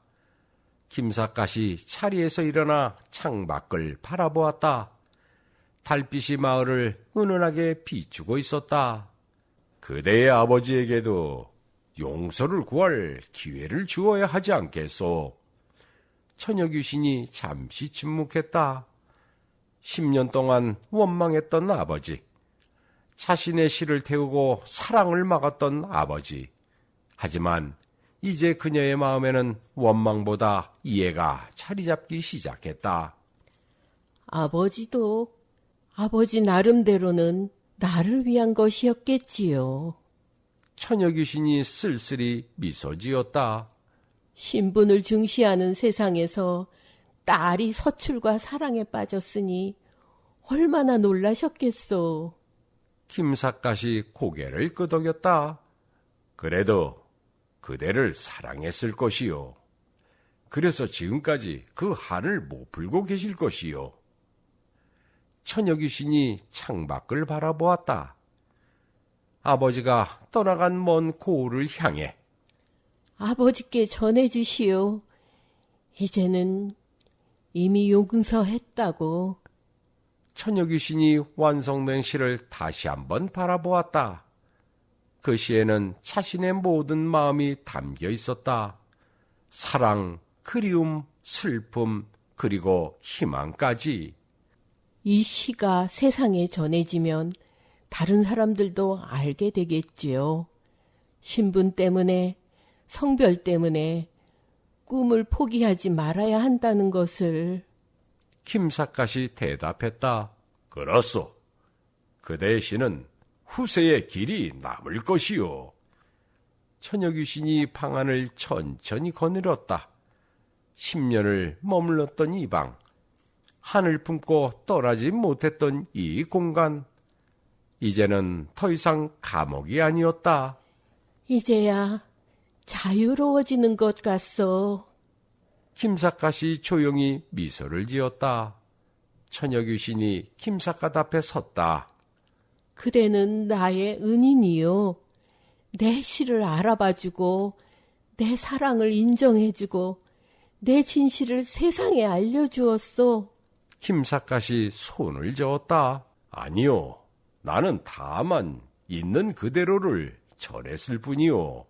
김삿갓이 자리에서 일어나 창밖을 바라보았다. 달빛이 마을을 은은하게 비추고 있었다. 그대의 아버지에게도 용서를 구할 기회를 주어야 하지 않겠소? 처녀귀신이 잠시 침묵했다. 10년 동안 원망했던 아버지, 자신의 시를 태우고 사랑을 막았던 아버지. 하지만 이제 그녀의 마음에는 원망보다 이해가 자리 잡기 시작했다. 아버지도 아버지 나름대로는 나를 위한 것이었겠지요. 처녀귀신이 쓸쓸히 미소 지었다. 신분을 중시하는 세상에서 딸이 서출과 사랑에 빠졌으니 얼마나 놀라셨겠소. 김삿갓이 고개를 끄덕였다. 그래도 그대를 사랑했을 것이요. 그래서 지금까지 그 한을 못 풀고 계실 것이요. 처녀귀신이 창밖을 바라보았다. 아버지가 떠나간 먼 고을을 향해. 아버지께 전해주시오. 이제는 이미 용서했다고. 처녀귀신이 완성된 시를 다시 한번 바라보았다. 그 시에는 자신의 모든 마음이 담겨 있었다. 사랑, 그리움, 슬픔, 그리고 희망까지. 이 시가 세상에 전해지면 다른 사람들도 알게 되겠지요. 신분 때문에, 성별 때문에 꿈을 포기하지 말아야 한다는 것을. 김삿갓이 대답했다. 그렇소. 그대의 시는 후세의 길이 남을 것이요. 처녀귀신이 방안을 천천히 거닐었다. 10년을 머물렀던 이 방, 하늘 품고 떠나지 못했던 이 공간, 이제는 더 이상 감옥이 아니었다. 이제야 자유로워지는 것 같소. 김삿갓이 조용히 미소를 지었다. 처녀귀신이 김삿갓 앞에 섰다. 그대는 나의 은인이요. 내 시를 알아봐주고 내 사랑을 인정해주고 내 진실을 세상에 알려주었소. 김삿갓이 손을 저었다. 아니요. 나는 다만 있는 그대로를 전했을 뿐이요.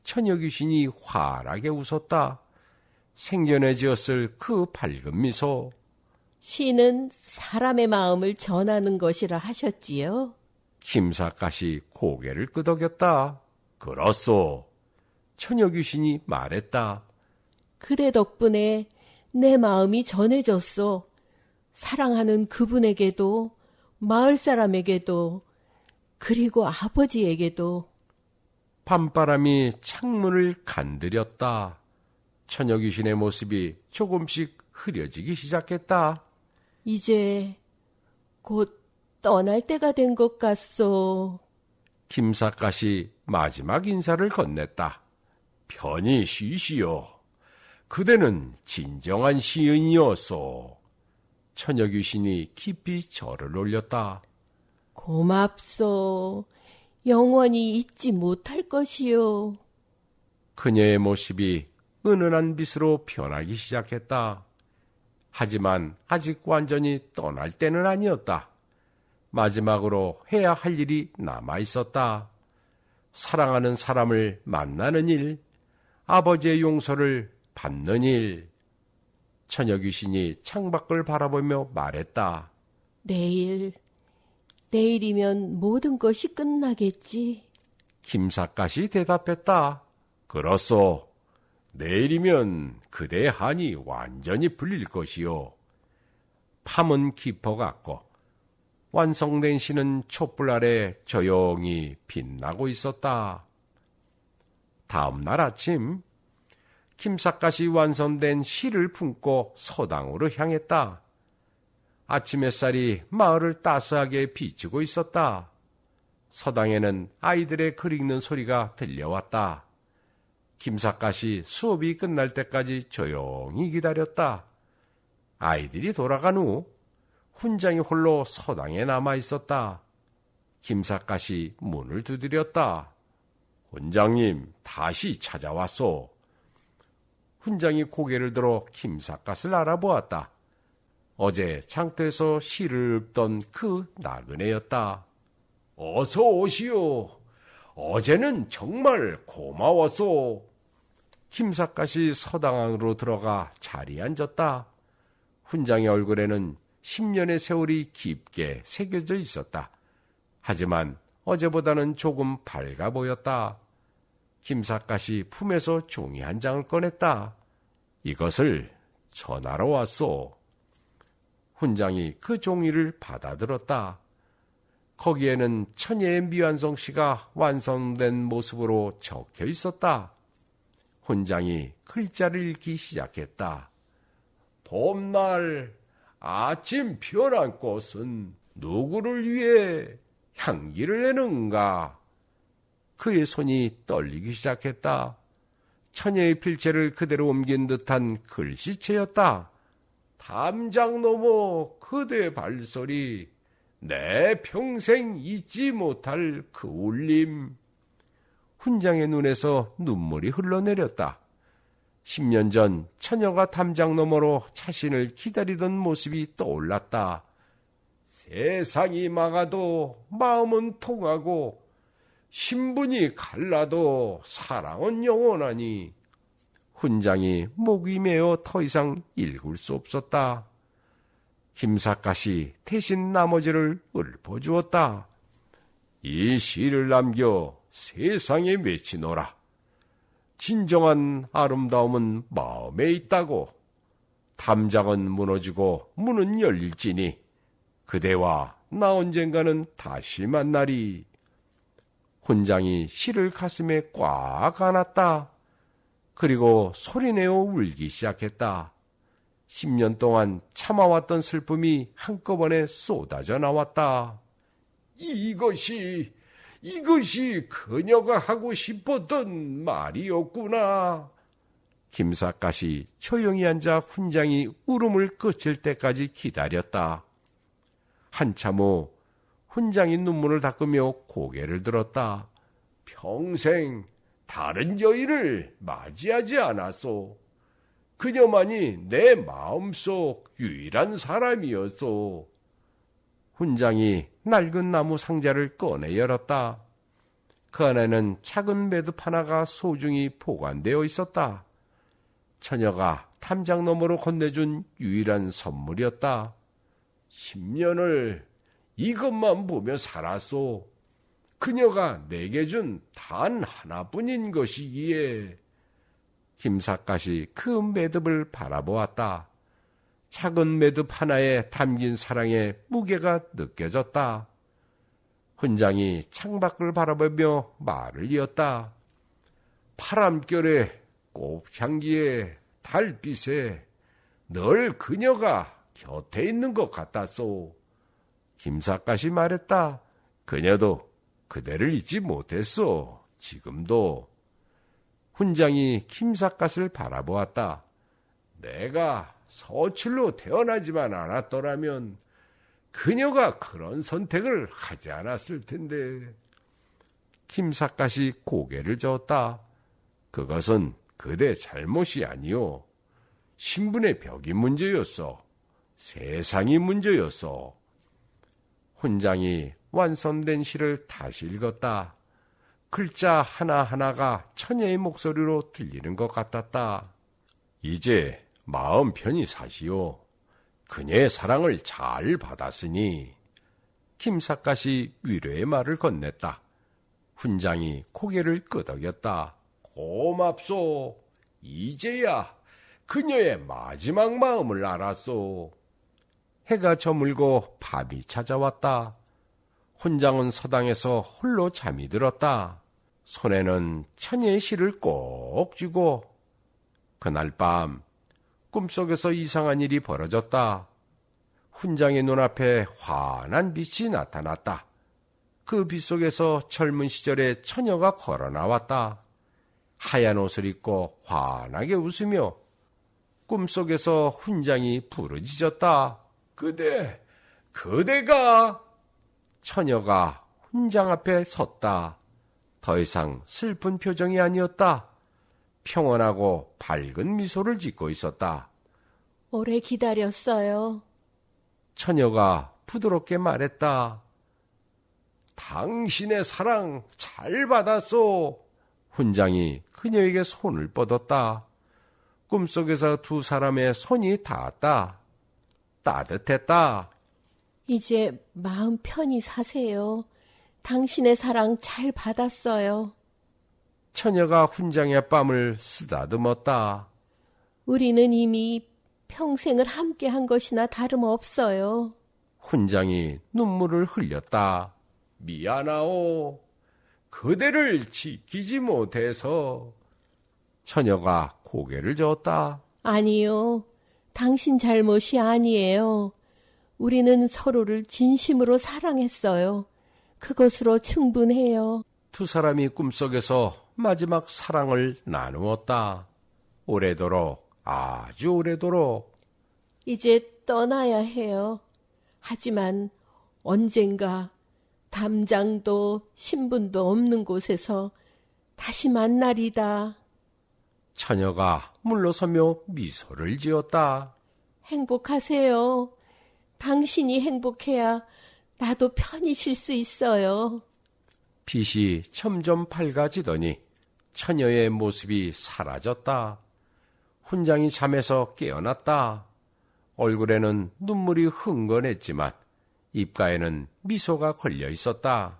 처녀귀신이 환하게 웃었다. 생전에 지었을 그 밝은 미소. 시는 사람의 마음을 전하는 것이라 하셨지요. 김삿갓이 고개를 끄덕였다. 그렇소. 처녀귀신이 말했다. 그대 덕분에 내 마음이 전해졌소. 사랑하는 그분에게도, 마을 사람에게도, 그리고 아버지에게도. 밤바람이 창문을 간드렸다. 처녀귀신의 모습이 조금씩 흐려지기 시작했다. 이제 곧 떠날 때가 된 것 같소. 김삿갓이 마지막 인사를 건넸다. 편히 쉬시오. 그대는 진정한 시인이었소. 처녀 귀신이 깊이 절을 올렸다. 고맙소. 영원히 잊지 못할 것이요. 그녀의 모습이 은은한 빛으로 변하기 시작했다. 하지만 아직 완전히 떠날 때는 아니었다. 마지막으로 해야 할 일이 남아 있었다. 사랑하는 사람을 만나는 일, 아버지의 용서를 받는 일. 처녀 귀신이 창밖을 바라보며 말했다. 내일이면 모든 것이 끝나겠지. 김삿갓이 대답했다. 그렇소. 내일이면 그대의 한이 완전히 풀릴 것이요. 밤은 깊어갔고 완성된 시는 촛불 아래 조용히 빛나고 있었다. 다음 날 아침 김삿갓이 완성된 시를 품고 서당으로 향했다. 아침 햇살이 마을을 따스하게 비추고 있었다. 서당에는 아이들의 글 읽는 소리가 들려왔다. 김삿갓이 수업이 끝날 때까지 조용히 기다렸다. 아이들이 돌아간 후 훈장이 홀로 서당에 남아 있었다. 김삿갓이 문을 두드렸다. 훈장님, 다시 찾아왔소. 훈장이 고개를 들어 김삿갓을 알아보았다. 어제 장터에서 시를 읊던 그 나그네였다. 어서 오시오. 어제는 정말 고마웠소. 김삿갓이 서당 안으로 들어가 자리에 앉았다. 훈장의 얼굴에는 10년의 세월이 깊게 새겨져 있었다. 하지만 어제보다는 조금 밝아 보였다. 김삿갓이 품에서 종이 한 장을 꺼냈다. 이것을 전하러 왔소. 훈장이 그 종이를 받아들었다. 거기에는 처녀의 미완성 시가 완성된 모습으로 적혀 있었다. 훈장이 글자를 읽기 시작했다. 봄날 아침 편한 꽃은 누구를 위해 향기를 내는가? 그의 손이 떨리기 시작했다. 처녀의 필체를 그대로 옮긴 듯한 글씨체였다. 담장 너머 그대 발소리, 내 평생 잊지 못할 그 울림. 훈장의 눈에서 눈물이 흘러내렸다. 10년 전 처녀가 담장 너머로 자신을 기다리던 모습이 떠올랐다. 세상이 막아도 마음은 통하고 신분이 갈라도 사랑은 영원하니. 훈장이 목이 메어 더 이상 읽을 수 없었다. 김삿갓이 대신 나머지를 읊어주었다. 이 시를 남겨 세상에 외치노라. 진정한 아름다움은 마음에 있다고. 담장은 무너지고 문은 열릴지니 그대와 나 언젠가는 다시 만나리. 훈장이 시를 가슴에 꽉 안았다. 그리고 소리내어 울기 시작했다. 10년 동안 참아왔던 슬픔이 한꺼번에 쏟아져 나왔다. 이것이 그녀가 하고 싶었던 말이었구나. 김삿갓이 조용히 앉아 훈장이 울음을 그칠 때까지 기다렸다. 한참 후 훈장이 눈물을 닦으며 고개를 들었다. 평생 다른 여인을 맞이하지 않았소. 그녀만이 내 마음속 유일한 사람이었소. 훈장이 낡은 나무 상자를 꺼내 열었다. 그 안에는 작은 매듭 하나가 소중히 보관되어 있었다. 처녀가 담장 너머로 건네준 유일한 선물이었다. 10년을 이것만 보며 살았소. 그녀가 내게 준 단 하나뿐인 것이기에. 김삿갓이 그 매듭을 바라보았다. 작은 매듭 하나에 담긴 사랑의 무게가 느껴졌다. 훈장이 창밖을 바라보며 말을 이었다. 바람결에 꽃향기에 달빛에 늘 그녀가 곁에 있는 것 같았소. 김삿갓이 말했다. 그녀도 그대를 잊지 못했소. 지금도. 훈장이 김삿갓을 바라보았다. 내가 서출로 태어나지만 않았더라면 그녀가 그런 선택을 하지 않았을 텐데. 김삿갓이 고개를 저었다. 그것은 그대 잘못이 아니오. 신분의 벽이 문제였어. 세상이 문제였어. 훈장이 완성된 시를 다시 읽었다. 글자 하나하나가 처녀의 목소리로 들리는 것 같았다. 이제 마음 편히 사시오. 그녀의 사랑을 잘 받았으니. 김삿갓이 위로의 말을 건넸다. 훈장이 고개를 끄덕였다. 고맙소. 이제야 그녀의 마지막 마음을 알았소. 해가 저물고 밤이 찾아왔다. 훈장은 서당에서 홀로 잠이 들었다. 손에는 처녀의 시를 꼭 쥐고. 그날 밤 꿈속에서 이상한 일이 벌어졌다. 훈장의 눈앞에 환한 빛이 나타났다. 그 빛 속에서 젊은 시절의 처녀가 걸어 나왔다. 하얀 옷을 입고 환하게 웃으며 꿈속에서 훈장이 부르짖었다. 그대가. 처녀가 훈장 앞에 섰다. 더 이상 슬픈 표정이 아니었다. 평온하고 밝은 미소를 짓고 있었다. 오래 기다렸어요. 처녀가 부드럽게 말했다. 당신의 사랑 잘 받았소. 훈장이 그녀에게 손을 뻗었다. 꿈속에서 두 사람의 손이 닿았다. 따뜻했다. 이제 마음 편히 사세요. 당신의 사랑 잘 받았어요. 처녀가 훈장의 뺨을 쓰다듬었다. 우리는 이미 평생을 함께한 것이나 다름없어요. 훈장이 눈물을 흘렸다. 미안하오. 그대를 지키지 못해서. 처녀가 고개를 저었다. 아니요. 당신 잘못이 아니에요. 우리는 서로를 진심으로 사랑했어요. 그것으로 충분해요. 두 사람이 꿈속에서 마지막 사랑을 나누었다. 오래도록, 아주 오래도록. 이제 떠나야 해요. 하지만 언젠가 담장도 신분도 없는 곳에서 다시 만나리다. 처녀가 물러서며 미소를 지었다. 행복하세요. 당신이 행복해야 나도 편히 쉴 수 있어요. 빛이 점점 밝아지더니 처녀의 모습이 사라졌다. 훈장이 잠에서 깨어났다. 얼굴에는 눈물이 흥건했지만 입가에는 미소가 걸려 있었다.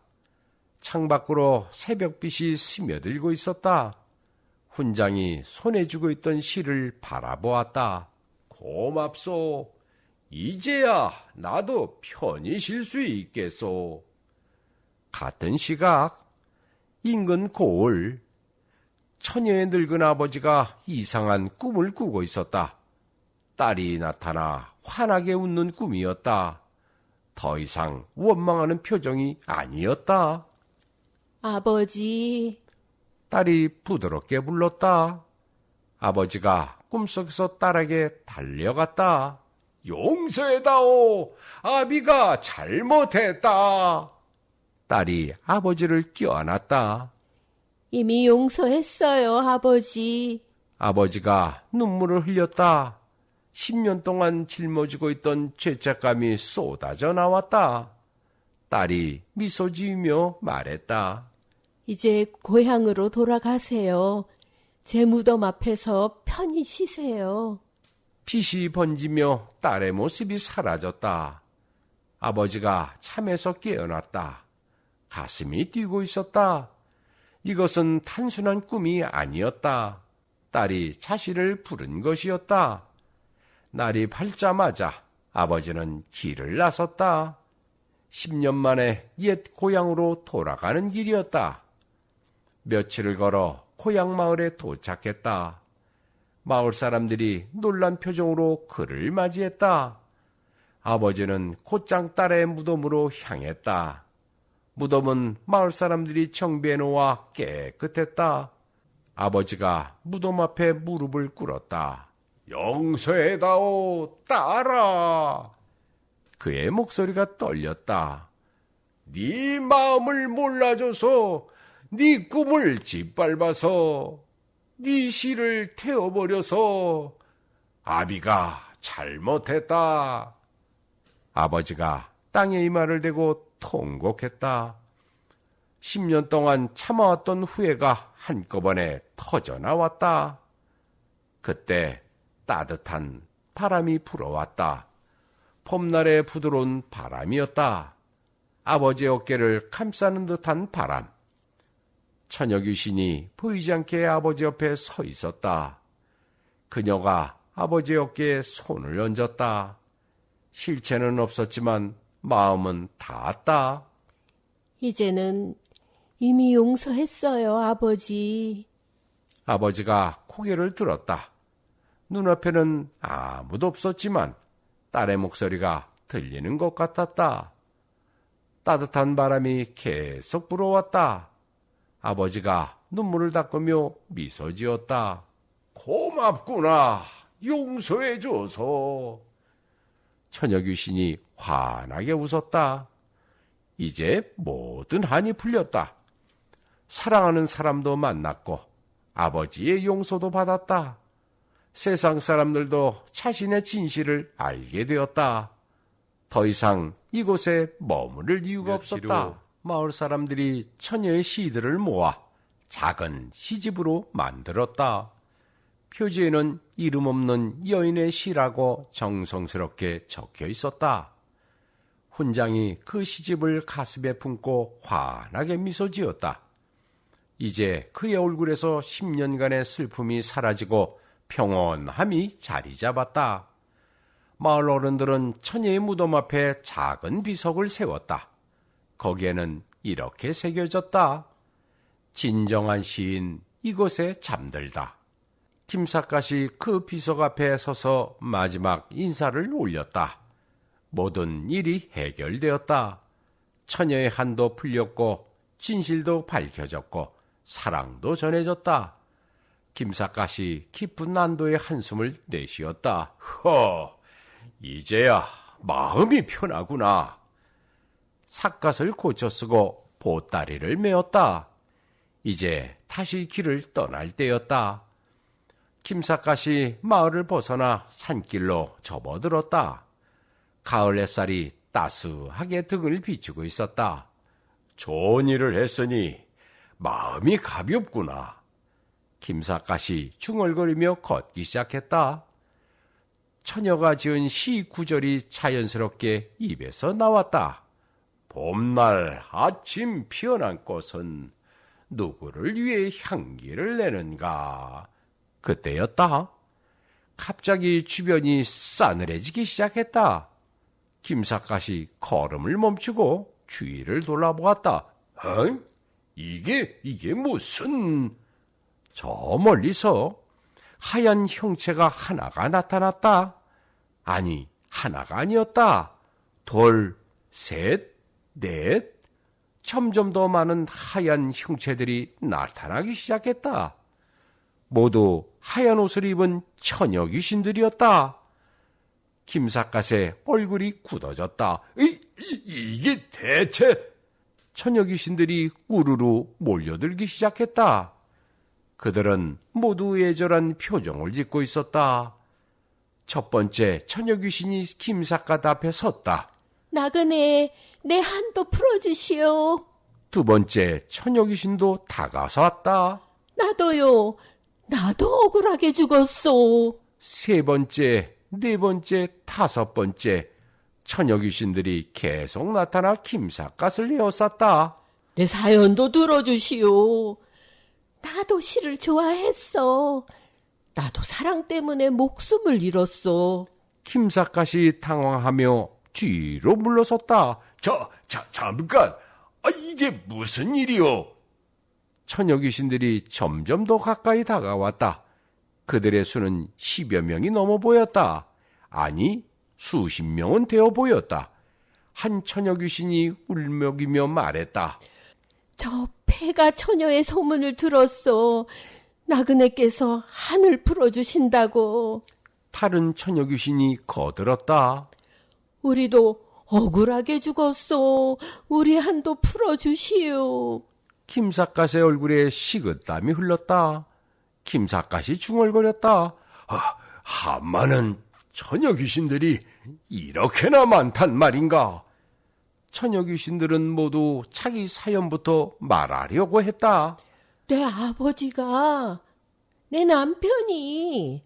창밖으로 새벽빛이 스며들고 있었다. 훈장이 손에 쥐고 있던 시를 바라보았다. 고맙소. 이제야 나도 편히 쉴 수 있겠소. 같은 시각, 인근 고을, 처녀의 늙은 아버지가 이상한 꿈을 꾸고 있었다. 딸이 나타나 환하게 웃는 꿈이었다. 더 이상 원망하는 표정이 아니었다. 아버지, 딸이 부드럽게 불렀다. 아버지가 꿈속에서 딸에게 달려갔다. 용서해다오. 아비가 잘못했다. 딸이 아버지를 껴안았다. 이미 용서했어요, 아버지. 아버지가 눈물을 흘렸다. 10년 동안 짊어지고 있던 죄책감이 쏟아져 나왔다. 딸이 미소 지으며 말했다. 이제 고향으로 돌아가세요. 제 무덤 앞에서 편히 쉬세요. 빛이 번지며 딸의 모습이 사라졌다. 아버지가 잠에서 깨어났다. 가슴이 뛰고 있었다. 이것은 단순한 꿈이 아니었다. 딸이 자신을 부른 것이었다. 날이 밝자마자 아버지는 길을 나섰다. 10년 만에 옛 고향으로 돌아가는 길이었다. 며칠을 걸어 고향 마을에 도착했다. 마을 사람들이 놀란 표정으로 그를 맞이했다. 아버지는 곧장 딸의 무덤으로 향했다. 무덤은 마을 사람들이 정비해 놓아 깨끗했다. 아버지가 무덤 앞에 무릎을 꿇었다. 용서해다오, 딸아. 그의 목소리가 떨렸다. 네 마음을 몰라줘서, 네 꿈을 짓밟아서, 네 시를 태워버려서 아비가 잘못했다. 아버지가 땅에 이마를 대고 통곡했다. 10년 동안 참아왔던 후회가 한꺼번에 터져나왔다. 그때 따뜻한 바람이 불어왔다. 봄날의 부드러운 바람이었다. 아버지의 어깨를 감싸는 듯한 바람. 처녀 귀신이 보이지 않게 아버지 옆에 서 있었다. 그녀가 아버지의 어깨에 손을 얹었다. 실체는 없었지만 마음은 닿았다. 이제는 이미 용서했어요, 아버지. 아버지가 고개를 들었다. 눈앞에는 아무도 없었지만 딸의 목소리가 들리는 것 같았다. 따뜻한 바람이 계속 불어왔다. 아버지가 눈물을 닦으며 미소 지었다. 고맙구나. 용서해줘서. 처녀 귀신이 환하게 웃었다. 이제 모든 한이 풀렸다. 사랑하는 사람도 만났고 아버지의 용서도 받았다. 세상 사람들도 자신의 진실을 알게 되었다. 더 이상 이곳에 머무를 이유가 없었다. 마을 사람들이 처녀의 시들을 모아 작은 시집으로 만들었다. 표지에는 이름 없는 여인의 시라고 정성스럽게 적혀 있었다. 훈장이 그 시집을 가슴에 품고 환하게 미소 지었다. 이제 그의 얼굴에서 10년간의 슬픔이 사라지고 평온함이 자리 잡았다. 마을 어른들은 처녀의 무덤 앞에 작은 비석을 세웠다. 거기에는 이렇게 새겨졌다. 진정한 시인 이곳에 잠들다. 김삿갓이 그 비석 앞에 서서 마지막 인사를 올렸다. 모든 일이 해결되었다. 처녀의 한도 풀렸고 진실도 밝혀졌고 사랑도 전해졌다. 김삿갓이 깊은 난도의 한숨을 내쉬었다. 이제야 마음이 편하구나. 삿갓을 고쳐 쓰고 보따리를 메었다. 이제 다시 길을 떠날 때였다. 김삿갓이 마을을 벗어나 산길로 접어들었다. 가을 햇살이 따스하게 등을 비추고 있었다. 좋은 일을 했으니 마음이 가볍구나. 김삿갓이 중얼거리며 걷기 시작했다. 처녀가 지은 시 구절이 자연스럽게 입에서 나왔다. 봄날 아침 피어난 꽃은 누구를 위해 향기를 내는가. 그때였다. 갑자기 주변이 싸늘해지기 시작했다. 김삿갓이 걸음을 멈추고 주위를 돌아보았다. 이게 무슨... 저 멀리서 하얀 형체가 하나가 나타났다. 아니, 하나가 아니었다. 둘, 셋, 넷. 점점 더 많은 하얀 형체들이 나타나기 시작했다. 모두 하얀 옷을 입은 처녀 귀신들이었다. 김삿갓의 얼굴이 굳어졌다. 이게 대체... 처녀 귀신들이 우르르 몰려들기 시작했다. 그들은 모두 애절한 표정을 짓고 있었다. 첫 번째 처녀 귀신이 김삿갓 앞에 섰다. 나그네, 내 한도 풀어주시오. 두 번째 처녀 귀신도 다가서 왔다. 나도요. 나도 억울하게 죽었소. 세 번째, 네 번째, 다섯 번째 처녀 귀신들이 계속 나타나 김삿갓을 에워쌌다. 내 사연도 들어주시오. 나도 시를 좋아했어. 나도 사랑 때문에 목숨을 잃었어. 김삿갓이 당황하며 뒤로 물러섰다. 잠깐! 이게 무슨 일이오? 처녀 귀신들이 점점 더 가까이 다가왔다. 그들의 수는 10여 명이 넘어 보였다. 아니, 수십 명은 되어 보였다. 한 처녀 귀신이 울먹이며 말했다. 저 폐가 처녀의 소문을 들었어. 나그네께서 한을 풀어주신다고. 다른 처녀귀신이 거들었다. 우리도 억울하게 죽었소. 우리 한도 풀어주시오. 김삿갓의 얼굴에 식은땀이 흘렀다. 김삿갓이 중얼거렸다. 한마는 처녀귀신들이 이렇게나 많단 말인가? 처녀귀신들은 모두 자기 사연부터 말하려고 했다. 내 아버지가, 내 남편이,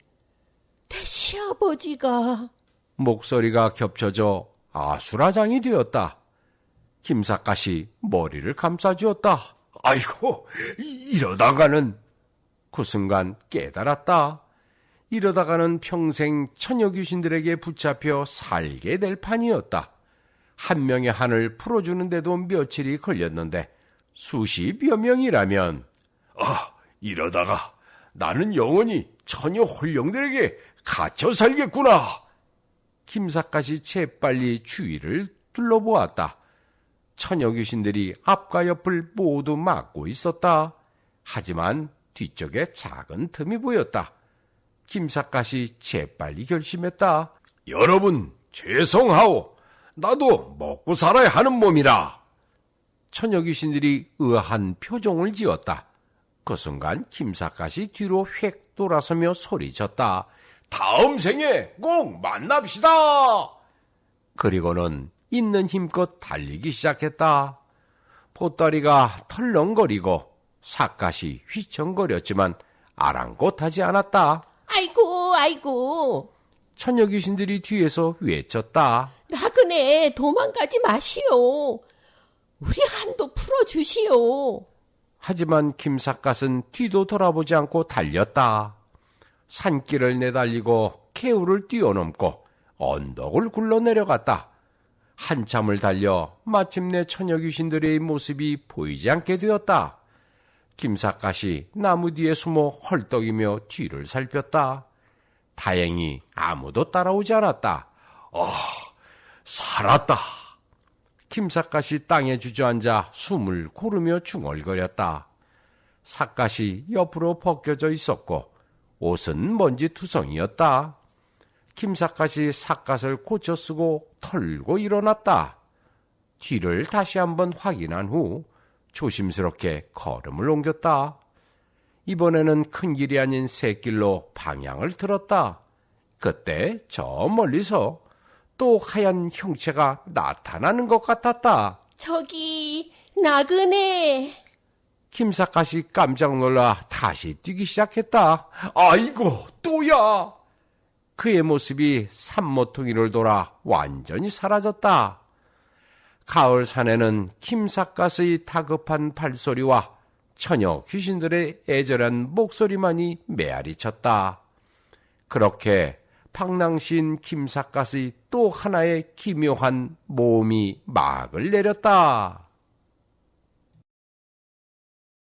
내 시아버지가. 목소리가 겹쳐져 아수라장이 되었다. 김삿갓이 머리를 감싸주었다. 아이고, 이러다가는... 그 순간 깨달았다. 이러다가는 평생 처녀귀신들에게 붙잡혀 살게 될 판이었다. 한 명의 한을 풀어주는데도 며칠이 걸렸는데 수십여 명이라면 이러다가 나는 영원히 처녀 홀령들에게 갇혀 살겠구나. 김삿갓이 재빨리 주위를 둘러보았다. 처녀 귀신들이 앞과 옆을 모두 막고 있었다. 하지만 뒤쪽에 작은 틈이 보였다. 김삿갓이 재빨리 결심했다. 여러분, 죄송하오. 나도 먹고 살아야 하는 몸이라. 처녀 귀신들이 의아한 표정을 지었다. 그 순간 김삿갓이 뒤로 휙 돌아서며 소리쳤다. 다음 생에 꼭 만납시다. 그리고는 있는 힘껏 달리기 시작했다. 보따리가 털렁거리고 삿갓이 휘청거렸지만 아랑곳하지 않았다. 아이고, 아이고. 처녀 귀신들이 뒤에서 외쳤다. 나그네 도망가지 마시오. 우리 한도 풀어주시오. 하지만 김삿갓은 뒤도 돌아보지 않고 달렸다. 산길을 내달리고 개울을 뛰어넘고 언덕을 굴러내려갔다. 한참을 달려 마침내 처녀 귀신들의 모습이 보이지 않게 되었다. 김삿갓이 나무 뒤에 숨어 헐떡이며 뒤를 살폈다. 다행히 아무도 따라오지 않았다. 살았다. 김삿갓이 땅에 주저앉아 숨을 고르며 중얼거렸다. 삿갓이 옆으로 벗겨져 있었고 옷은 먼지투성이었다. 김삿갓이 삿갓을 고쳐 쓰고 털고 일어났다. 뒤를 다시 한번 확인한 후 조심스럽게 걸음을 옮겼다. 이번에는 큰 길이 아닌 샛길로 방향을 틀었다. 그때 저 멀리서 또 하얀 형체가 나타나는 것 같았다. 저기 나그네. 김삿갓이 깜짝 놀라 다시 뛰기 시작했다. 아이고, 또야! 그의 모습이 산모퉁이를 돌아 완전히 사라졌다. 가을 산에는 김삿갓의 다급한 발소리와 처녀 귀신들의 애절한 목소리만이 메아리쳤다. 그렇게 방랑시인 김삿갓의 또 하나의 기묘한 모험이 막을 내렸다.